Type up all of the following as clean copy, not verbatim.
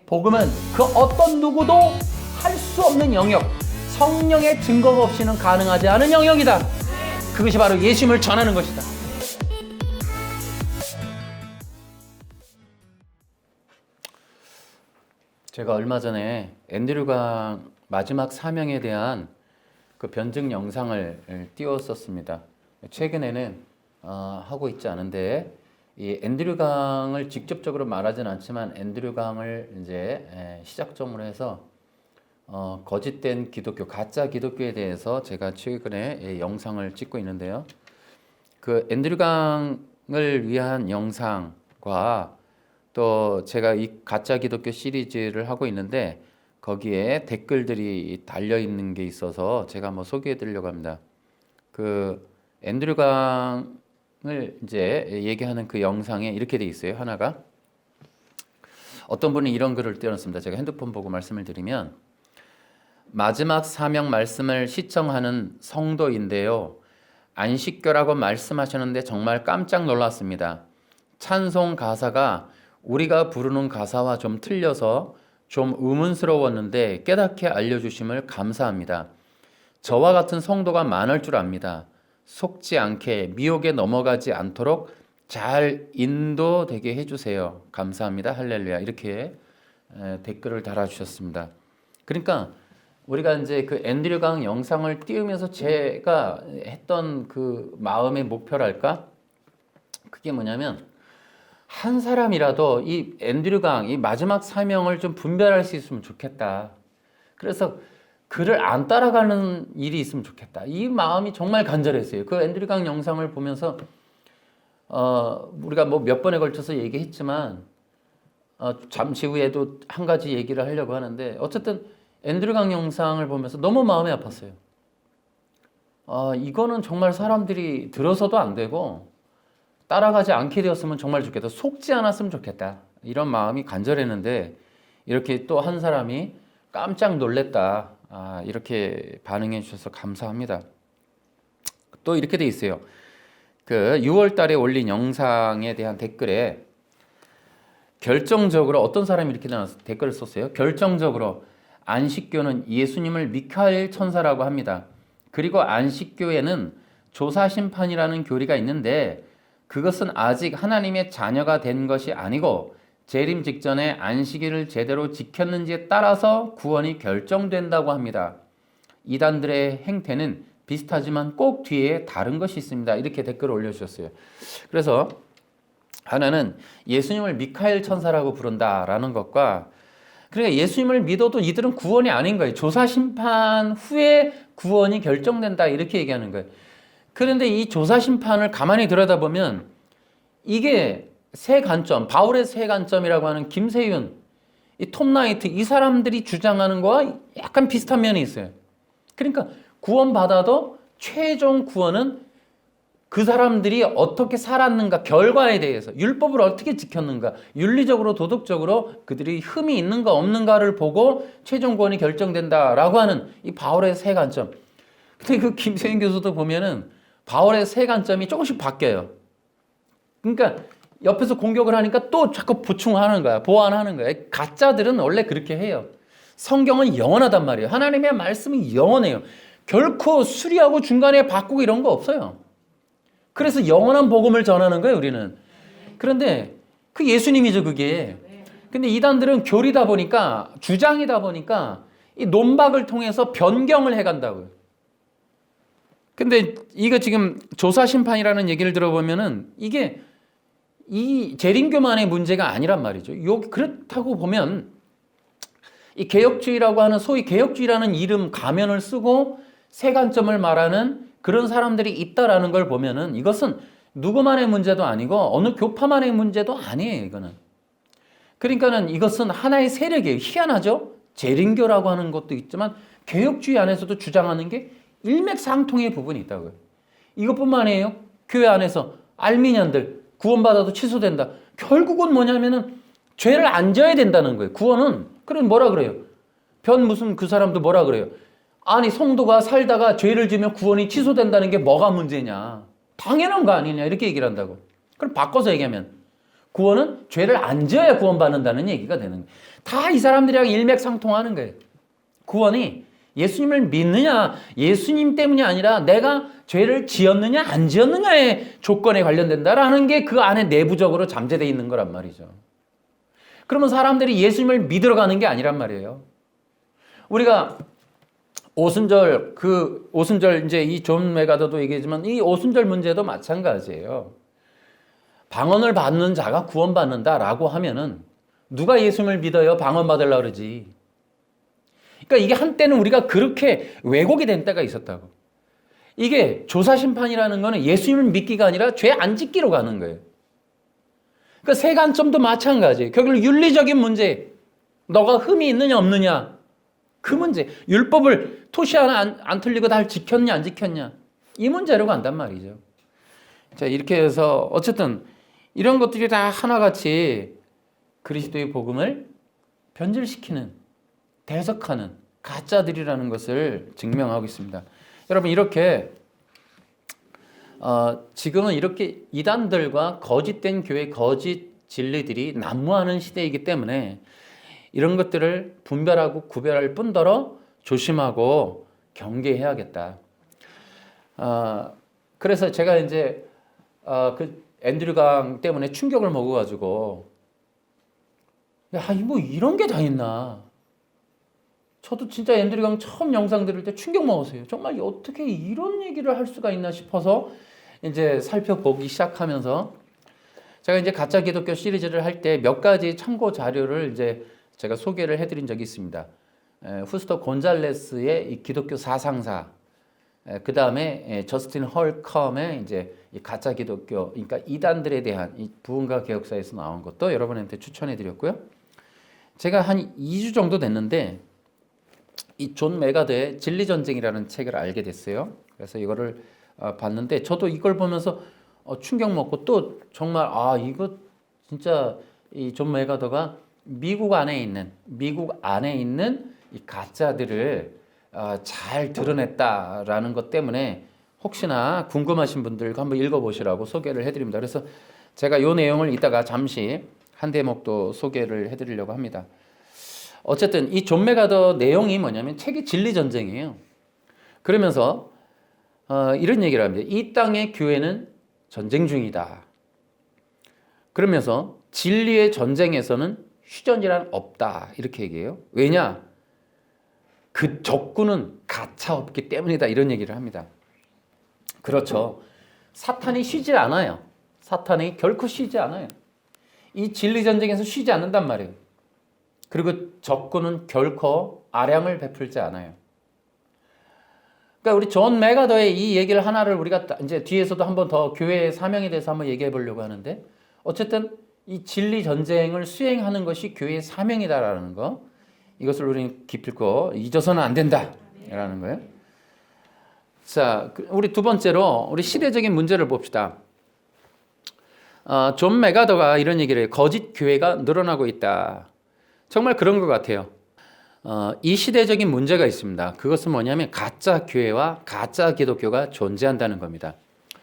복음은 그 어떤 누구도 할 수 없는 영역, 성령의 증거가 없이는 가능하지 않은 영역이다. 그것이 바로 예수님을 전하는 것이다. 제가 얼마 전에 앤드류강 마지막 사명에 대한 그 변증 영상을 띄웠었습니다. 최근에는 하고 있지 않은데, 이 앤드류강을 직접적으로 말하진 않지만 앤드류강을 이제 시작점으로 해서 거짓된 기독교, 가짜 기독교에 대해서 제가 최근에 영상을 찍고 있는데요. 그 앤드류강을 위한 영상과 또 제가 이 가짜 기독교 시리즈를 하고 있는데 거기에 댓글들이 달려 있는 게 있어서 제가 한번 소개해 드리려고 합니다. 그 앤드류강을 이제 얘기하는 그 영상에 이렇게 돼 있어요. 하나가 어떤 분이 이런 글을 띄워놨습니다. 제가 핸드폰 보고 말씀을 드리면, 마지막 사명 말씀을 시청하는 성도인데요, 안식교라고 말씀하셨는데 정말 깜짝 놀랐습니다. 찬송 가사가 우리가 부르는 가사와 좀 틀려서 좀 의문스러웠는데 깨닫게 알려주심을 감사합니다. 저와 같은 성도가 많을 줄 압니다. 속지 않게 미혹에 넘어가지 않도록 잘 인도되게 해주세요. 감사합니다. 할렐루야. 이렇게 댓글을 달아주셨습니다. 그러니까 우리가 이제 그 앤드류강 영상을 띄우면서 제가 했던 그 마음의 목표랄까? 그게 뭐냐면, 한 사람이라도 이 앤드류강, 이 마지막 사명을 좀 분별할 수 있으면 좋겠다. 그래서 그를 안 따라가는 일이 있으면 좋겠다. 이 마음이 정말 간절했어요. 그 앤드류강 영상을 보면서 우리가 뭐 몇 번에 걸쳐서 얘기했지만 잠시 후에도 한 가지 얘기를 하려고 하는데, 어쨌든 앤드류강 영상을 보면서 너무 마음이 아팠어요. 이거는 정말 사람들이 들어서도 안 되고 따라가지 않게 되었으면 정말 좋겠다. 속지 않았으면 좋겠다. 이런 마음이 간절했는데, 이렇게 또 한 사람이 깜짝 놀랬다. 이렇게 반응해 주셔서 감사합니다. 또 이렇게 돼 있어요. 그 6월 달에 올린 영상에 대한 댓글에 결정적으로 어떤 사람이 이렇게 댓글을 썼어요. 결정적으로 안식교는 예수님을 미카엘 천사라고 합니다. 그리고 안식교에는 조사심판이라는 교리가 있는데 그것은 아직 하나님의 자녀가 된 것이 아니고 재림 직전에 안식일을 제대로 지켰는지에 따라서 구원이 결정된다고 합니다. 이단들의 행태는 비슷하지만 꼭 뒤에 다른 것이 있습니다. 이렇게 댓글을 올려주셨어요. 그래서 하나는 예수님을 미카엘 천사라고 부른다라는 것과, 그러니까 예수님을 믿어도 이들은 구원이 아닌 거예요. 조사심판 후에 구원이 결정된다, 이렇게 얘기하는 거예요. 그런데 이 조사심판을 가만히 들여다보면 이게 세 관점, 바울의 세 관점이라고 하는 김세윤, 이 톰 나이트, 이 사람들이 주장하는 거와 약간 비슷한 면이 있어요. 그러니까 구원받아도 최종 구원은 그 사람들이 어떻게 살았는가, 결과에 대해서, 율법을 어떻게 지켰는가, 윤리적으로 도덕적으로 그들이 흠이 있는가 없는가를 보고 최종 구원이 결정된다라고 하는 이 바울의 세 관점. 근데 그 김세윤 교수도 보면은 바울의 세 관점이 조금씩 바뀌어요. 그러니까 옆에서 공격을 하니까 또 자꾸 보충하는 거야. 보완하는 거야. 가짜들은 원래 그렇게 해요. 성경은 영원하단 말이에요. 하나님의 말씀이 영원해요. 결코 수리하고 중간에 바꾸고 이런 거 없어요. 그래서 영원한 복음을 전하는 거예요, 우리는. 그런데 그 예수님이죠, 그게. 근데 이단들은 교리다 보니까, 주장이다 보니까 이 논박을 통해서 변경을 해간다고요. 근데 이거 지금 조사심판이라는 얘기를 들어보면은 이게 이 재림교만의 문제가 아니란 말이죠. 그렇다고 보면 이 개혁주의라고 하는, 소위 개혁주의라는 이름 가면을 쓰고 세 관점을 말하는 그런 사람들이 있다라는 걸 보면은 이것은 누구만의 문제도 아니고 어느 교파만의 문제도 아니에요, 이거는. 그러니까는 이것은 하나의 세력이에요. 희한하죠? 재림교라고 하는 것도 있지만 개혁주의 안에서도 주장하는 게 일맥상통의 부분이 있다고요. 이것뿐만 아니에요. 교회 안에서 알미니안들 구원받아도 취소된다. 결국은 뭐냐면은 죄를 안 져야 된다는 거예요. 구원은. 그럼 뭐라 그래요? 무슨 그 사람도 뭐라 그래요? 아니, 성도가 살다가 죄를 지면 구원이 취소된다는 게 뭐가 문제냐? 당연한 거 아니냐? 이렇게 얘기를 한다고. 그럼 바꿔서 얘기하면 구원은 죄를 안 지어야 구원받는다는 얘기가 되는 거예요. 다 이 사람들이랑 일맥상통하는 거예요. 구원이 예수님을 믿느냐, 예수님 때문이 아니라 내가 죄를 지었느냐 안 지었느냐의 조건에 관련된다라는 게 그 안에 내부적으로 잠재되어 있는 거란 말이죠. 그러면 사람들이 예수님을 믿으러 가는 게 아니란 말이에요. 우리가 오순절 이제 이 존 메가더도 얘기했지만 이 오순절 문제도 마찬가지예요. 방언을 받는 자가 구원받는다라고 하면은 누가 예수님을 믿어요? 방언 받으려고 그러지. 그러니까 이게 한때는 우리가 그렇게 왜곡이 된 때가 있었다고. 이게 조사심판이라는 거는 예수님을 믿기가 아니라 죄 안 짓기로 가는 거예요. 그러니까 세간점도 마찬가지예요. 결국 윤리적인 문제, 너가 흠이 있느냐 없느냐 그 문제, 율법을 토시 하나 안 틀리고 다 지켰냐 안 지켰냐 이 문제로 간단 말이죠. 자, 이렇게 해서 어쨌든 이런 것들이 다 하나같이 그리스도의 복음을 변질시키는, 대적하는 가짜들이라는 것을 증명하고 있습니다. 여러분, 이렇게 지금은 이렇게 이단들과 거짓된 교회, 거짓 진리들이 난무하는 시대이기 때문에 이런 것들을 분별하고 구별할 뿐더러 조심하고 경계해야겠다. 그래서 제가 이제 그 앤드류 강 때문에 충격을 먹어가지고, 야, 뭐 이런 게 다 있나? 저도 진짜 앤드류 강 처음 영상 들을 때 충격 먹었어요. 정말 어떻게 이런 얘기를 할 수가 있나 싶어서 이제 살펴보기 시작하면서 제가 이제 가짜 기독교 시리즈를 할 때 몇 가지 참고 자료를 이제 제가 소개를 해드린 적이 있습니다. 후스터 곤잘레스의 이 기독교 사상사, 그 다음에 저스틴 헐컴의 이제 이 가짜 기독교, 그러니까 이단들에 대한 이 부흥과 개혁사에서 나온 것도 여러분한테 추천해드렸고요. 제가 한 2주 정도 됐는데 이 존 메가더의 진리전쟁이라는 책을 알게 됐어요. 그래서 이거를 봤는데 저도 이걸 보면서 충격 먹고 또 정말 이거 진짜 이 존 메가더가 미국 안에 있는 이 가짜들을 잘 드러냈다라는 것 때문에 혹시나 궁금하신 분들 한번 읽어보시라고 소개를 해드립니다. 그래서 제가 이 내용을 이따가 잠시 한 대목도 소개를 해드리려고 합니다. 어쨌든 이 존 메가더 내용이 뭐냐면 책이 진리전쟁이에요. 그러면서 이런 얘기를 합니다. 이 땅의 교회는 전쟁 중이다. 그러면서 진리의 전쟁에서는 휴전이란 없다. 이렇게 얘기해요. 왜냐? 그 적군은 가차없기 때문이다. 이런 얘기를 합니다. 그렇죠. 사탄이 쉬질 않아요. 사탄이 결코 쉬지 않아요. 이 진리 전쟁에서 쉬지 않는단 말이에요. 그리고 적군은 결코 아량을 베풀지 않아요. 그러니까 우리 존 메가더의 이 얘기를 하나를 우리가 이제 뒤에서도 한번 더 교회의 사명에 대해서 한번 얘기해 보려고 하는데, 어쨌든 이 진리 전쟁을 수행하는 것이 교회의 사명이다라는 거, 이것을 우리는 기필코 잊어서는 안 된다라는 거예요. 자, 우리 두 번째로 우리 시대적인 문제를 봅시다. 존 메가더가 이런 얘기를 해요. 거짓 교회가 늘어나고 있다. 정말 그런 것 같아요. 이 시대적인 문제가 있습니다. 그것은 뭐냐면 가짜 교회와 가짜 기독교가 존재한다는 겁니다.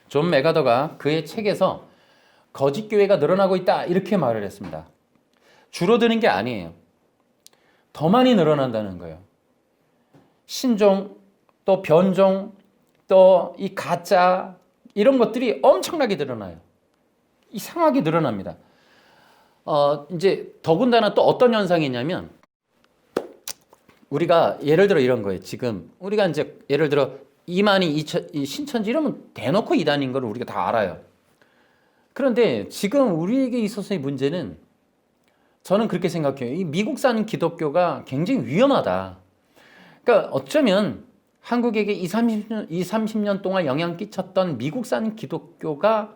존 메가더가 그의 책에서 거짓 교회가 늘어나고 있다 이렇게 말을 했습니다. 줄어드는 게 아니에요. 더 많이 늘어난다는 거예요. 신종, 또 변종, 또 이 가짜 이런 것들이 엄청나게 늘어나요. 이상하게 늘어납니다. 이제 더군다나 또 어떤 현상이 있냐면, 우리가 예를 들어 이런 거예요. 지금 우리가 이제 예를 들어 이만희, 신천지 이러면 대놓고 이단인 걸 우리가 다 알아요. 그런데 지금 우리에게 있어서의 문제는, 저는 그렇게 생각해요. 이 미국산 기독교가 굉장히 위험하다. 그러니까 어쩌면 한국에게 30년 동안 영향 끼쳤던 미국산 기독교가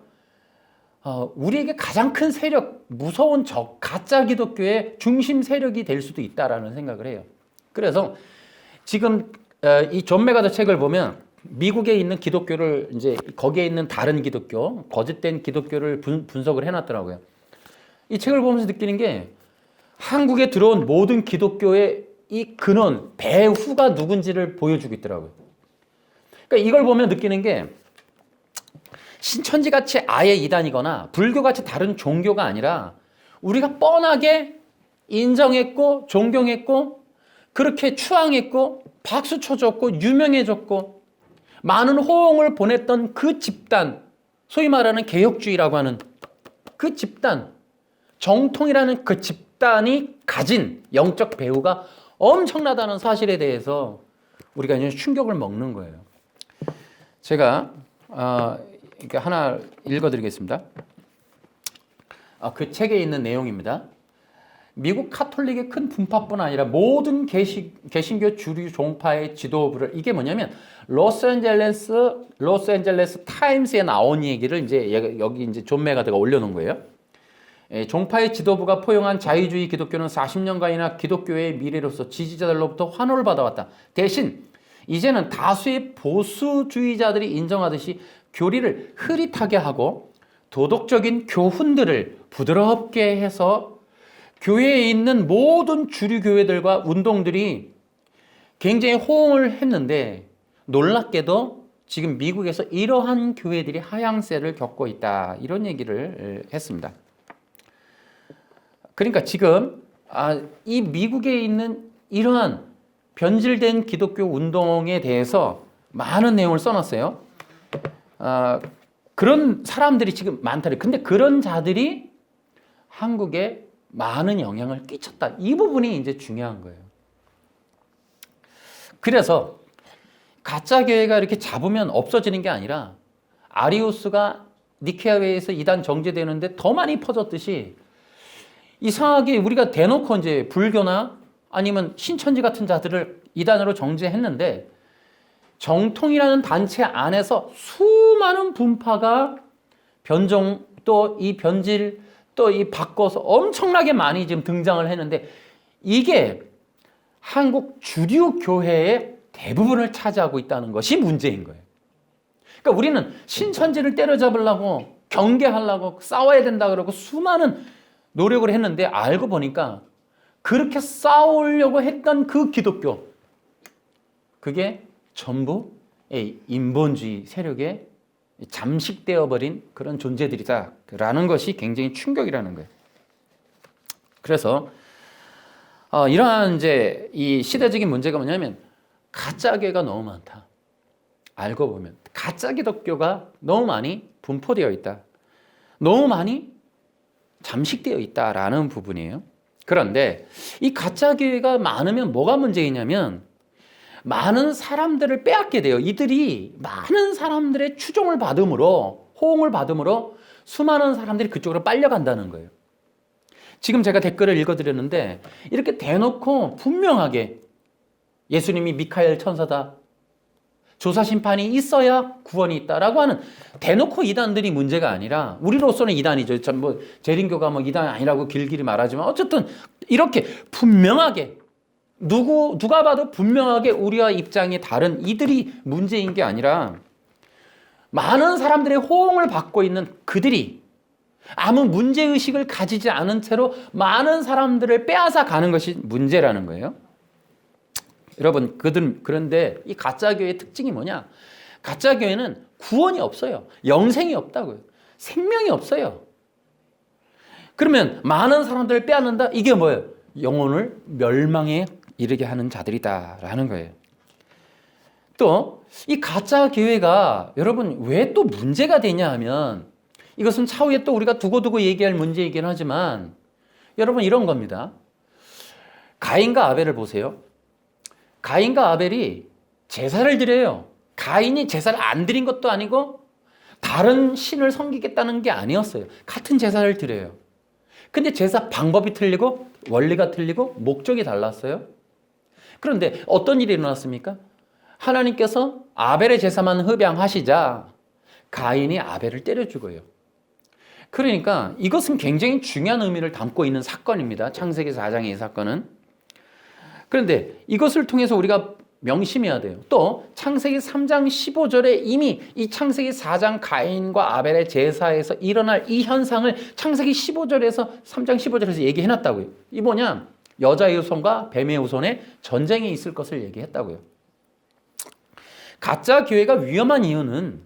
우리에게 가장 큰 세력, 무서운 적, 가짜 기독교의 중심 세력이 될 수도 있다라는 생각을 해요. 그래서 지금 이 존 메가더 책을 보면 미국에 있는 기독교를 이제 거기에 있는 다른 기독교, 거짓된 기독교를 분석을 해놨더라고요. 이 책을 보면서 느끼는 게 한국에 들어온 모든 기독교의 이 근원, 배후가 누군지를 보여주고 있더라고요. 그러니까 이걸 보면 느끼는 게 신천지같이 아예 이단이거나 불교같이 다른 종교가 아니라 우리가 뻔하게 인정했고 존경했고 그렇게 추앙했고 박수 쳐줬고 유명해졌고 많은 호응을 보냈던 그 집단, 소위 말하는 개혁주의라고 하는 그 집단, 정통이라는 그 집단이 가진 영적 배후가 엄청나다는 사실에 대해서 우리가 이제 충격을 먹는 거예요. 제가 하나 읽어드리겠습니다. 그 책에 있는 내용입니다. 미국 카톨릭의 큰 분파뿐 아니라 모든 개신교 주류 종파의 지도부를, 이게 뭐냐면 로스앤젤레스 타임스에 나온 얘기를 이제 여기 이제 존 메가드가 올려놓은 거예요. 종파의 지도부가 포용한 자유주의 기독교는 40년간이나 기독교의 미래로서 지지자들로부터 환호를 받아왔다. 대신 이제는 다수의 보수주의자들이 인정하듯이 교리를 흐릿하게 하고 도덕적인 교훈들을 부드럽게 해서 교회에 있는 모든 주류 교회들과 운동들이 굉장히 호응을 했는데, 놀랍게도 지금 미국에서 이러한 교회들이 하향세를 겪고 있다, 이런 얘기를 했습니다. 그러니까 지금 이 미국에 있는 이러한 변질된 기독교 운동에 대해서 많은 내용을 써놨어요. 그런 사람들이 지금 많다. 근데 그런 자들이 한국에 많은 영향을 끼쳤다. 이 부분이 이제 중요한 거예요. 그래서 가짜 교회가 이렇게 잡으면 없어지는 게 아니라 아리우스가 니케아 회의에서 이단 정제되는데 더 많이 퍼졌듯이 이상하게 우리가 대놓고 이제 불교나 아니면 신천지 같은 자들을 이단으로 정제했는데 정통이라는 단체 안에서 수많은 분파가 변종 또 이 변질 또 이 바꿔서 엄청나게 많이 지금 등장을 했는데 이게 한국 주류 교회의 대부분을 차지하고 있다는 것이 문제인 거예요. 그러니까 우리는 신천지를 때려잡으려고 경계하려고 싸워야 된다 그러고 수많은 노력을 했는데 알고 보니까 그렇게 싸우려고 했던 그 기독교, 그게 전부 인본주의 세력에 잠식되어 버린 그런 존재들이다라는 것이 굉장히 충격이라는 거예요. 그래서 이러한 이제 이 시대적인 문제가 뭐냐면 가짜 교회가 너무 많다. 알고 보면 가짜 기독교가 너무 많이 분포되어 있다. 너무 많이 잠식되어 있다라는 부분이에요. 그런데 이 가짜 교회가 많으면 뭐가 문제이냐면 많은 사람들을 빼앗게 돼요. 이들이 많은 사람들의 추종을 받음으로, 호응을 받음으로 수많은 사람들이 그쪽으로 빨려간다는 거예요. 지금 제가 댓글을 읽어드렸는데 이렇게 대놓고 분명하게 예수님이 미카엘 천사다, 조사심판이 있어야 구원이 있다라고 하는 대놓고 이단들이 문제가 아니라, 우리로서는 이단이죠. 전 뭐 재림교가 뭐 이단 아니라고 길길이 말하지만 어쨌든 이렇게 분명하게 누가 봐도 분명하게 우리와 입장이 다른 이들이 문제인 게 아니라 많은 사람들의 호응을 받고 있는 그들이 아무 문제의식을 가지지 않은 채로 많은 사람들을 빼앗아 가는 것이 문제라는 거예요. 여러분, 그런데 이 가짜교회의 특징이 뭐냐? 가짜교회는 구원이 없어요. 영생이 없다고요. 생명이 없어요. 그러면 많은 사람들을 빼앗는다? 이게 뭐예요? 영혼을 멸망에 이르게 하는 자들이다라는 거예요. 또 이 가짜 교회가 여러분 왜 또 문제가 되냐 하면, 이것은 차후에 또 우리가 두고두고 얘기할 문제이긴 하지만 여러분 이런 겁니다. 가인과 아벨을 보세요. 가인과 아벨이 제사를 드려요. 가인이 제사를 안 드린 것도 아니고 다른 신을 섬기겠다는 게 아니었어요. 같은 제사를 드려요. 근데 제사 방법이 틀리고 원리가 틀리고 목적이 달랐어요. 그런데 어떤 일이 일어났습니까? 하나님께서 아벨의 제사만 흡양하시자 가인이 아벨을 때려 죽어요. 그러니까 이것은 굉장히 중요한 의미를 담고 있는 사건입니다. 창세기 4장의 이 사건은. 그런데 이것을 통해서 우리가 명심해야 돼요. 또 창세기 3장 15절에 이미 이 창세기 4장 가인과 아벨의 제사에서 일어날 이 현상을 창세기 15절에서 3장 15절에서 얘기해놨다고요. 이 뭐냐? 여자의 후손과 뱀의 후손의 전쟁이 있을 것을 얘기했다고요. 가짜 교회가 위험한 이유는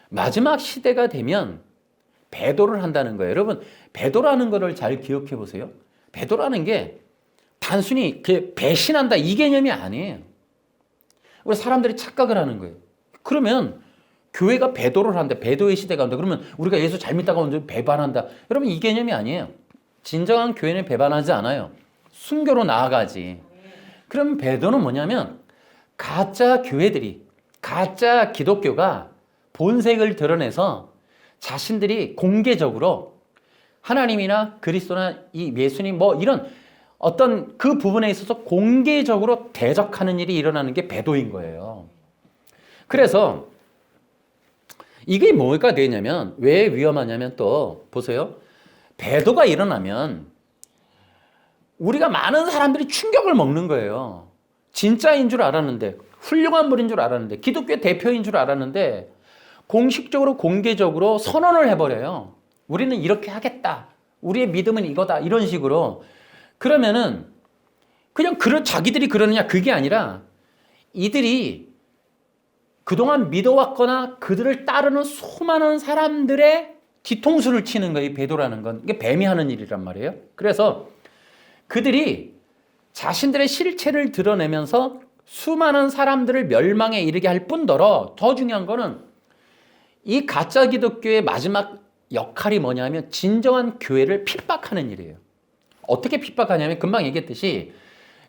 마지막 시대가 되면 배도를 한다는 거예요. 여러분, 배도라는 것을 잘 기억해 보세요. 배도라는 게 단순히 배신한다 이 개념이 아니에요. 우리 사람들이 착각을 하는 거예요. 그러면 교회가 배도를 한다. 배도의 시대가 온다. 그러면 우리가 예수 잘 믿다가 언제 배반한다. 여러분 이 개념이 아니에요. 진정한 교회는 배반하지 않아요. 순교로 나아가지. 그럼 배도는 뭐냐면 가짜 교회들이, 가짜 기독교가 본색을 드러내서 자신들이 공개적으로 하나님이나 그리스도나 이 예수님 뭐 이런 어떤 그 부분에 있어서 공개적으로 대적하는 일이 일어나는 게 배도인 거예요. 그래서 이게 뭐가 되냐면 왜 위험하냐면 또 보세요. 배도가 일어나면 우리가 많은 사람들이 충격을 먹는 거예요. 진짜인 줄 알았는데, 훌륭한 분인 줄 알았는데, 기독교의 대표인 줄 알았는데 공식적으로 공개적으로 선언을 해버려요. 우리는 이렇게 하겠다. 우리의 믿음은 이거다. 이런 식으로. 그러면은 그냥 자기들이 그러느냐 그게 아니라 이들이 그동안 믿어왔거나 그들을 따르는 수많은 사람들의 뒤통수를 치는 거예요. 이 배도라는 건. 이게 뱀이 하는 일이란 말이에요. 그래서 그들이 자신들의 실체를 드러내면서 수많은 사람들을 멸망에 이르게 할 뿐더러 더 중요한 거는 이 가짜 기독교의 마지막 역할이 뭐냐면 진정한 교회를 핍박하는 일이에요. 어떻게 핍박하냐면 금방 얘기했듯이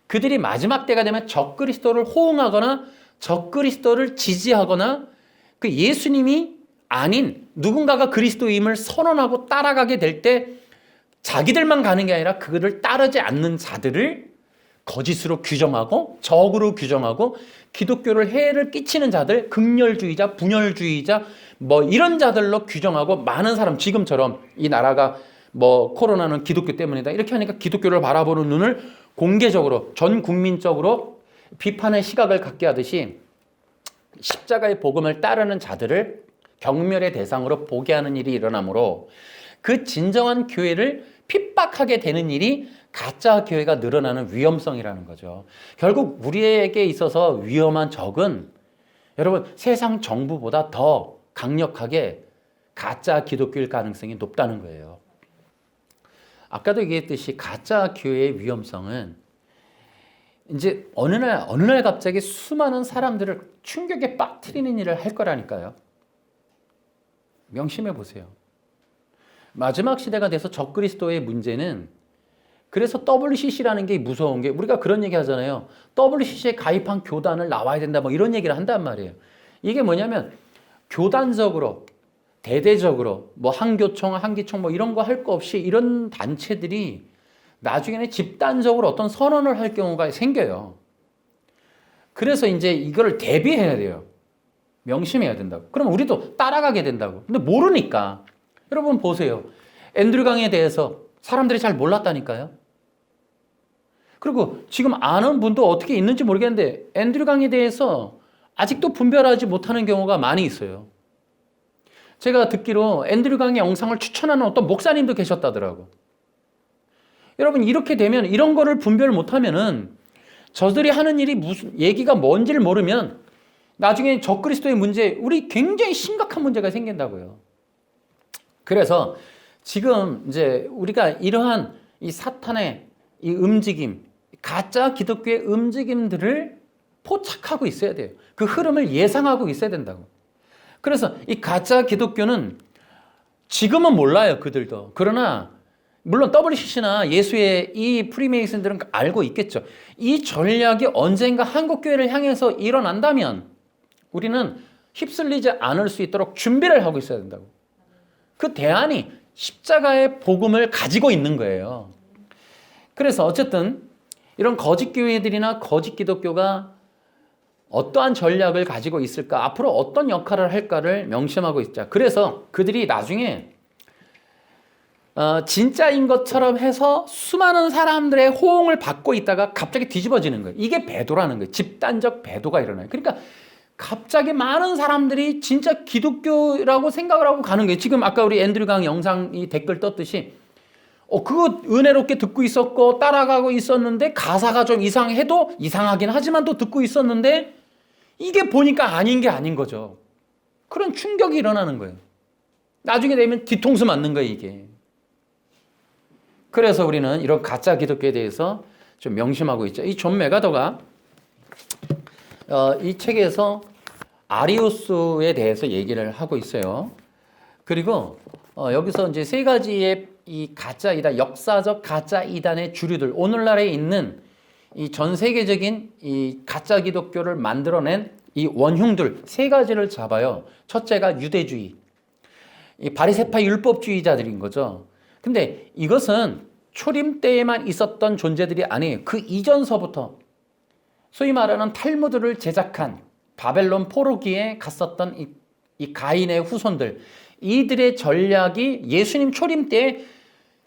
그들이 마지막 때가 되면 적그리스도를 호응하거나 적그리스도를 지지하거나 그 예수님이 아닌 누군가가 그리스도임을 선언하고 따라가게 될 때 자기들만 가는 게 아니라 그들을 따르지 않는 자들을 거짓으로 규정하고 적으로 규정하고 기독교를 해를 끼치는 자들, 극렬주의자, 분열주의자 뭐 이런 자들로 규정하고 많은 사람 지금처럼 이 나라가 뭐 코로나는 기독교 때문이다 이렇게 하니까 기독교를 바라보는 눈을 공개적으로 전 국민적으로 비판의 시각을 갖게 하듯이 십자가의 복음을 따르는 자들을 경멸의 대상으로 보게 하는 일이 일어나므로 그 진정한 교회를 핍박하게 되는 일이 가짜 교회가 늘어나는 위험성이라는 거죠. 결국 우리에게 있어서 위험한 적은 여러분 세상 정부보다 더 강력하게 가짜 기독교일 가능성이 높다는 거예요. 아까도 얘기했듯이 가짜 교회의 위험성은 이제 어느 날 갑자기 수많은 사람들을 충격에 빠뜨리는 일을 할 거라니까요. 명심해 보세요. 마지막 시대가 돼서 적그리스도의 문제는 그래서 WCC라는 게 무서운 게 우리가 그런 얘기 하잖아요. WCC에 가입한 교단을 나와야 된다 뭐 이런 얘기를 한단 말이에요. 이게 뭐냐면 교단적으로 대대적으로 뭐 한교총, 한기총 뭐 이런 거 할 거 없이 이런 단체들이 나중에는 집단적으로 어떤 선언을 할 경우가 생겨요. 그래서 이제 이거를 대비해야 돼요. 명심해야 된다고. 그럼 우리도 따라가게 된다고. 근데 모르니까. 여러분 보세요. 앤드류 강에 대해서 사람들이 잘 몰랐다니까요. 그리고 지금 아는 분도 어떻게 있는지 모르겠는데 앤드류 강에 대해서 아직도 분별하지 못하는 경우가 많이 있어요. 제가 듣기로 앤드류 강의 영상을 추천하는 어떤 목사님도 계셨다더라고. 여러분 이렇게 되면 이런 거를 분별 못하면은 저들이 하는 일이 무슨 얘기가 뭔지를 모르면 나중에 적그리스도의 문제 우리 굉장히 심각한 문제가 생긴다고요. 그래서 지금 이제 우리가 이러한 이 사탄의 이 움직임, 가짜 기독교의 움직임들을 포착하고 있어야 돼요. 그 흐름을 예상하고 있어야 된다고. 그래서 이 가짜 기독교는 지금은 몰라요, 그들도. 그러나 물론 WCC나 예수의 이 프리메이슨들은 알고 있겠죠. 이 전략이 언젠가 한국교회를 향해서 일어난다면 우리는 휩쓸리지 않을 수 있도록 준비를 하고 있어야 된다고. 그 대안이 십자가의 복음을 가지고 있는 거예요. 그래서 어쨌든 이런 거짓 교회들이나 거짓 기독교가 어떠한 전략을 가지고 있을까? 앞으로 어떤 역할을 할까를 명심하고 있자. 그래서 그들이 나중에 진짜인 것처럼 해서 수많은 사람들의 호응을 받고 있다가 갑자기 뒤집어지는 거예요. 이게 배도라는 거예요. 집단적 배도가 일어나요. 그러니까 갑자기 많은 사람들이 진짜 기독교라고 생각을 하고 가는 거예요. 지금 아까 우리 앤드류 강 영상이 댓글 떴듯이 그거 은혜롭게 듣고 있었고 따라가고 있었는데 가사가 좀 이상해도 이상하긴 하지만 또 듣고 있었는데 이게 보니까 아닌 게 아닌 거죠. 그런 충격이 일어나는 거예요. 나중에 되면 뒤통수 맞는 거예요, 이게. 그래서 우리는 이런 가짜 기독교에 대해서 좀 명심하고 있죠. 이 존 메가더가 이 책에서 아리우스에 대해서 얘기를 하고 있어요. 그리고 여기서 이제 세 가지의 이 가짜 이단, 역사적 가짜 이단의 주류들, 오늘날에 있는 이 전 세계적인 이 가짜 기독교를 만들어낸 이 원흉들 세 가지를 잡아요. 첫째가 유대주의, 이 바리새파 율법주의자들인 거죠. 근데 이것은 초림 때에만 있었던 존재들이 아니에요. 그 이전서부터 소위 말하는 탈무드를 제작한 바벨론 포로기에 갔었던 이 가인의 후손들, 이들의 전략이 예수님 초림 때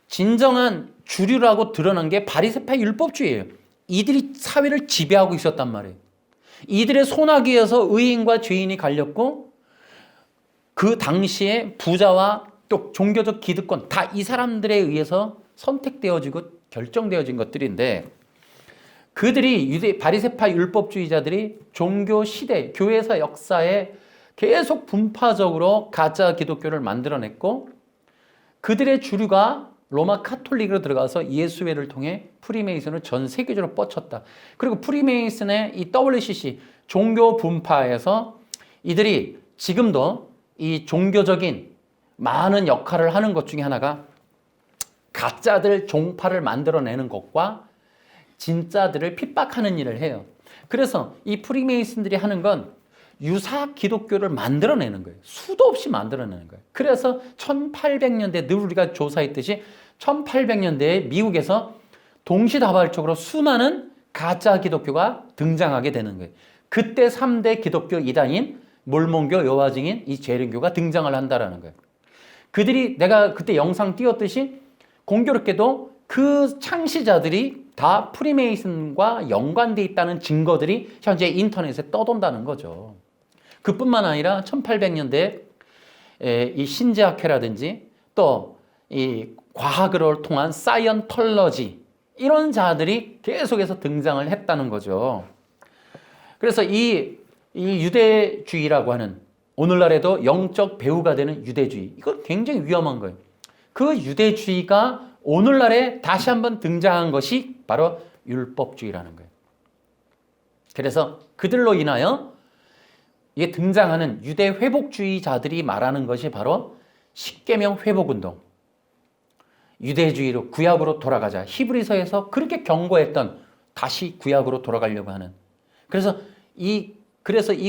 진정한 주류라고 드러난 게 바리새파 율법주의예요. 이들이 사회를 지배하고 있었단 말이에요. 이들의 손아귀에서 의인과 죄인이 갈렸고 그 당시에 부자와 또 종교적 기득권 다 이 사람들에 의해서 선택되어지고 결정되어진 것들인데, 그들이 바리새파 율법주의자들이 종교 시대, 교회사 역사에 계속 분파적으로 가짜 기독교를 만들어냈고, 그들의 주류가 로마 카톨릭으로 들어가서 예수회를 통해 프리메이슨을 전 세계적으로 뻗쳤다. 그리고 프리메이슨의 이 WCC 종교 분파에서 이들이 지금도 이 종교적인 많은 역할을 하는 것 중에 하나가 가짜들 종파를 만들어내는 것과 진짜들을 핍박하는 일을 해요. 그래서 이 프리메이슨들이 하는 건 유사 기독교를 만들어내는 거예요. 수도 없이 만들어내는 거예요. 그래서 1800년대 늘 우리가 조사했듯이 1800년대에 미국에서 동시다발적으로 수많은 가짜 기독교가 등장하게 되는 거예요. 그때 3대 기독교 이단인 몰몬교, 여호와 증인, 이 재림교가 등장을 한다라는 거예요. 그들이 내가 그때 영상 띄웠듯이 공교롭게도 그 창시자들이 다 프리메이슨과 연관돼 있다는 증거들이 현재 인터넷에 떠돈다는 거죠. 그뿐만 아니라 1800년대 이 신재학회라든지 또 이 과학을 통한 사이언톨러지, 이런 자들이 계속해서 등장을 했다는 거죠. 그래서 이 유대주의라고 하는, 오늘날에도 영적 배후가 되는 유대주의, 이건 굉장히 위험한 거예요. 그 유대주의가 오늘날에 다시 한번 등장한 것이 바로 율법주의라는 거예요. 그래서 그들로 인하여 이게 등장하는 유대 회복주의자들이 말하는 것이 바로 십계명 회복운동, 유대주의로 구약으로 돌아가자, 히브리서에서 그렇게 경고했던 다시 구약으로 돌아가려고 하는, 그래서 이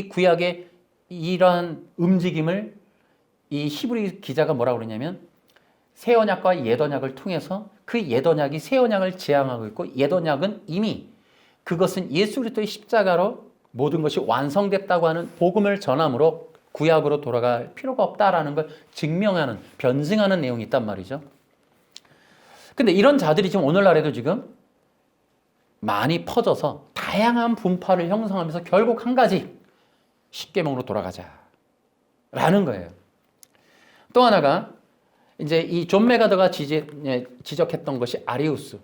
구약의 이러한 움직임을 이 히브리 기자가 뭐라고 그러냐면, 새 언약과 옛 언약을 통해서 그 옛 언약이 새 언약을 지향하고 있고, 옛 언약은 이미 그것은 예수 그리스도의 십자가로 모든 것이 완성됐다고 하는 복음을 전함으로 구약으로 돌아갈 필요가 없다라는 걸 증명하는, 변증하는 내용이 있단 말이죠. 근데 이런 자들이 지금 오늘날에도 지금 많이 퍼져서 다양한 분파를 형성하면서 결국 한 가지, 십계명으로 돌아가자라는 거예요. 또 하나가 이제 이 존 메가더가 지적했던 것이 아리우스.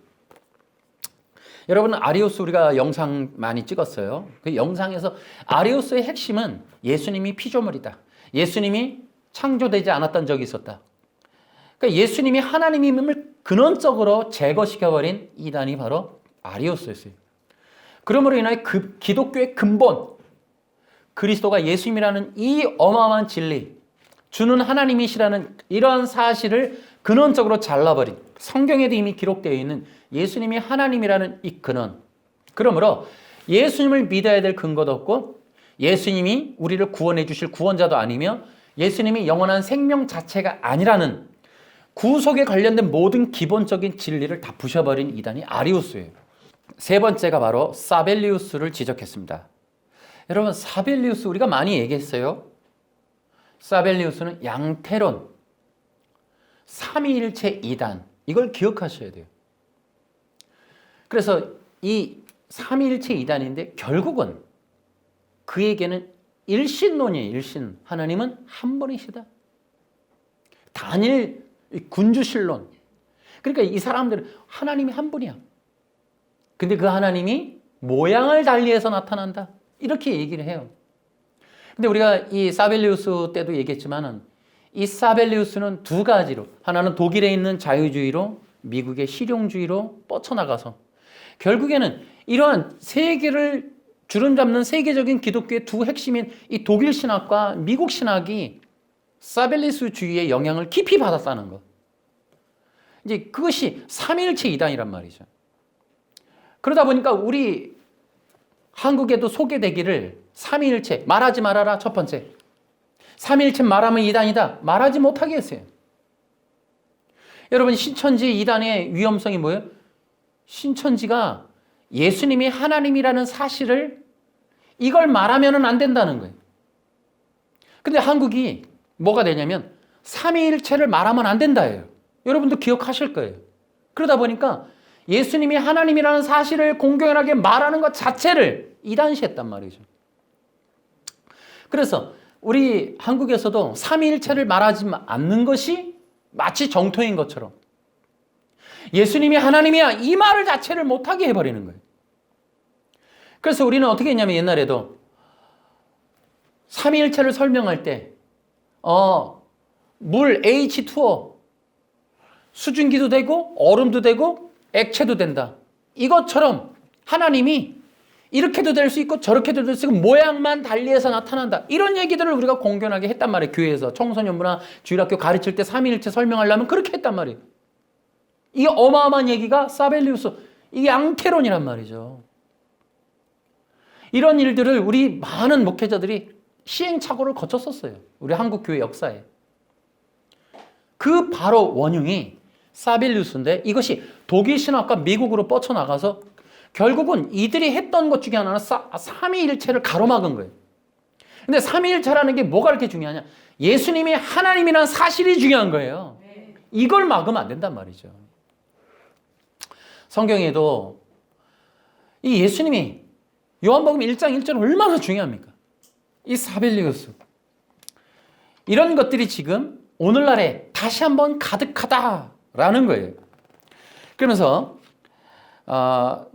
여러분, 아리우스 우리가 영상 많이 찍었어요. 그 영상에서 아리우스의 핵심은 예수님이 피조물이다, 예수님이 창조되지 않았던 적이 있었다. 그러니까 예수님이 하나님임을 근원적으로 제거시켜버린 이단이 바로 아리우스였어요. 그러므로 인하여 그 기독교의 근본, 그리스도가 예수님이라는 이 어마어마한 진리, 주는 하나님이시라는 이러한 사실을 근원적으로 잘라버린, 성경에도 이미 기록되어 있는 예수님이 하나님이라는 이 근원, 그러므로 예수님을 믿어야 될 근거도 없고, 예수님이 우리를 구원해 주실 구원자도 아니며, 예수님이 영원한 생명 자체가 아니라는 구속에 관련된 모든 기본적인 진리를 다 부셔버린 이단이 아리우스예요. 세 번째가 바로 사벨리우스를 지적했습니다. 여러분, 사벨리우스 우리가 많이 얘기했어요. 사벨리우스는 양태론, 삼위일체 이단, 이걸 기억하셔야 돼요. 그래서 이 삼위일체 이단인데 결국은 그에게는 일신론이에요. 일신. 하나님은 한 분이시다. 단일 군주신론. 그러니까 이 사람들은 하나님이 한 분이야. 근데 그 하나님이 모양을 달리해서 나타난다, 이렇게 얘기를 해요. 근데 우리가 이 사벨리우스 때도 얘기했지만은, 이 사벨리우스는 두 가지로, 하나는 독일에 있는 자유주의로, 미국의 실용주의로 뻗쳐나가서 결국에는 이러한 세계를 주름잡는 세계적인 기독교의 두 핵심인 이 독일 신학과 미국 신학이 사벨리스주의의 영향을 깊이 받았다는 것. 이제 그것이 삼위일체 이단이란 말이죠. 그러다 보니까 우리 한국에도 소개되기를 삼위일체 말하지 말아라. 첫 번째, 삼위일체 말하면 이단이다. 말하지 못하게 했어요. 여러분, 신천지 이단의 위험성이 뭐예요? 신천지가 예수님이 하나님이라는 사실을 이걸 말하면 안 된다는 거예요. 근데 한국이 뭐가 되냐면 삼위일체를 말하면 안 된다예요. 여러분도 기억하실 거예요. 그러다 보니까 예수님이 하나님이라는 사실을 공공연하게 말하는 것 자체를 이단시했단 말이죠. 그래서 우리 한국에서도 삼위일체를 말하지 않는 것이 마치 정토인 것처럼 예수님이 하나님이야 이 말을 자체를 못하게 해버리는 거예요. 그래서 우리는 어떻게 했냐면 옛날에도 삼위일체를 설명할 때 물 H2O 수증기도 되고 얼음도 되고 액체도 된다. 이것처럼 하나님이 이렇게도 될 수 있고 저렇게도 될 수 있고 모양만 달리해서 나타난다. 이런 얘기들을 우리가 공견하게 했단 말이에요. 교회에서 청소년부나 주일학교 가르칠 때 삼위일체 설명하려면 그렇게 했단 말이에요. 이 어마어마한 얘기가 사벨리우스, 이게 양태론이란 말이죠. 이런 일들을 우리 많은 목회자들이 시행착오를 거쳤었어요. 우리 한국 교회 역사에. 그 바로 원흉이 사벨리우스인데 이것이 독일 신학과 미국으로 뻗쳐나가서 결국은 이들이 했던 것 중에 하나는 삼위일체를 가로막은 거예요. 근데 삼위일체라는 게 뭐가 그렇게 중요하냐? 예수님이 하나님이라는 사실이 중요한 거예요. 이걸 막으면 안 된단 말이죠. 성경에도 이 예수님이 요한복음 1장 1절 얼마나 중요합니까? 이 사벨리우스. 이런 것들이 지금 오늘날에 다시 한번 가득하다라는 거예요. 그러면서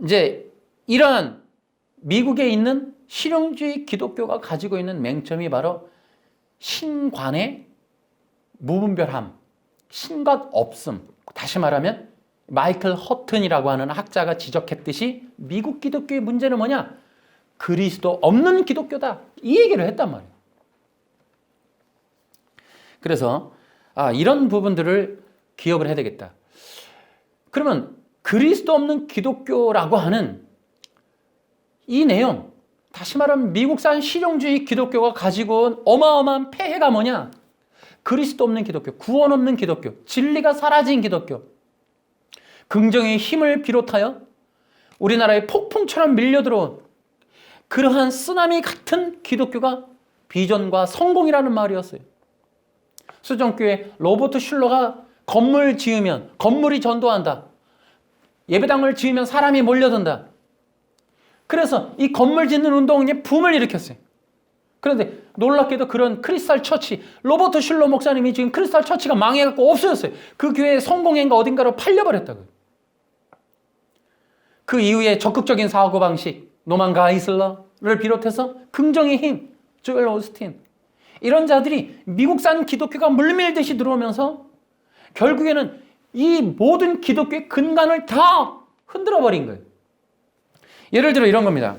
이제 이러한 미국에 있는 실용주의 기독교가 가지고 있는 맹점이 바로 신관의 무분별함, 신과 없음. 다시 말하면 마이클 허튼이라고 하는 학자가 지적했듯이 미국 기독교의 문제는 뭐냐? 그리스도 없는 기독교다. 이 얘기를 했단 말이에요. 그래서 이런 부분들을 기억을 해야 되겠다. 그러면 그리스도 없는 기독교라고 하는 이 내용, 다시 말하면 미국산 실용주의 기독교가 가지고 온 어마어마한 폐해가 뭐냐? 그리스도 없는 기독교, 구원 없는 기독교, 진리가 사라진 기독교, 긍정의 힘을 비롯하여 우리나라에 폭풍처럼 밀려들어온 그러한 쓰나미 같은 기독교가 비전과 성공이라는 말이었어요. 수정교회 로버트 슐러가 건물 지으면 건물이 전도한다. 예배당을 지으면 사람이 몰려든다. 그래서 이 건물 짓는 운동이 붐을 일으켰어요. 그런데 놀랍게도 그런 크리스탈 처치, 로버트 슐러 목사님이 지금 크리스탈 처치가 망해갖고 없어졌어요. 그 교회의 성공회가 어딘가로 팔려버렸다고요. 그 이후에 적극적인 사고방식, 노만 가이슬러를 비롯해서 긍정의 힘, 조엘 오스틴, 이런 자들이 미국산 기독교가 물밀듯이 들어오면서 결국에는 이 모든 기독교의 근간을 다 흔들어버린 거예요. 예를 들어 이런 겁니다.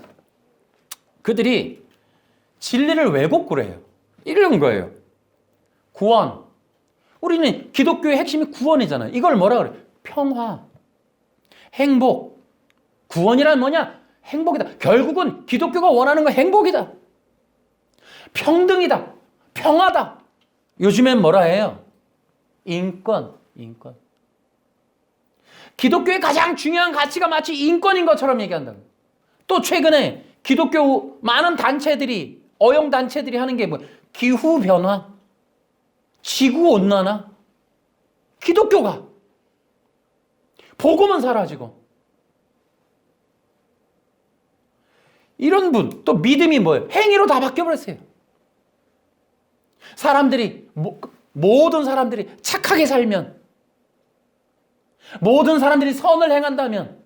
그들이 진리를 왜곡을 해요. 이런 거예요. 구원. 우리는 기독교의 핵심이 구원이잖아요. 이걸 뭐라 그래요? 평화, 행복. 구원이란 뭐냐? 행복이다. 결국은 기독교가 원하는 건 행복이다. 평등이다. 평화다. 요즘엔 뭐라 해요? 인권. 기독교의 가장 중요한 가치가 마치 인권인 것처럼 얘기한다고. 또 최근에 기독교 많은 단체들이, 어용 단체들이 하는 게 뭐 기후 변화, 지구 온난화, 기독교가 복음은 사라지고 이런 분, 또 믿음이 뭐예요? 행위로 다 바뀌어버렸어요. 사람들이 모든 사람들이 착하게 살면, 모든 사람들이 선을 행한다면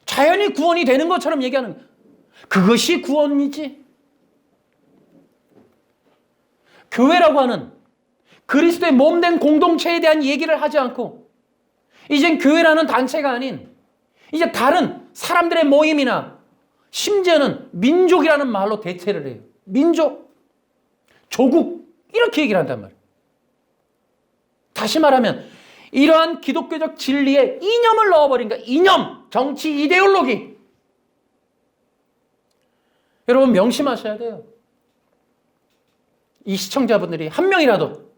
자연히 구원이 되는 것처럼 얘기하는 거예요. 그것이 구원이지. 교회라고 하는 그리스도의 몸된 공동체에 대한 얘기를 하지 않고 이젠 교회라는 단체가 아닌 이제 다른 사람들의 모임이나 심지어는 민족이라는 말로 대체를 해요. 민족, 조국 이렇게 얘기를 한단 말이에요. 다시 말하면 이러한 기독교적 진리에 이념을 넣어버린 거예요. 이념, 정치, 이데올로기. 여러분 명심하셔야 돼요. 이 시청자분들이 한 명이라도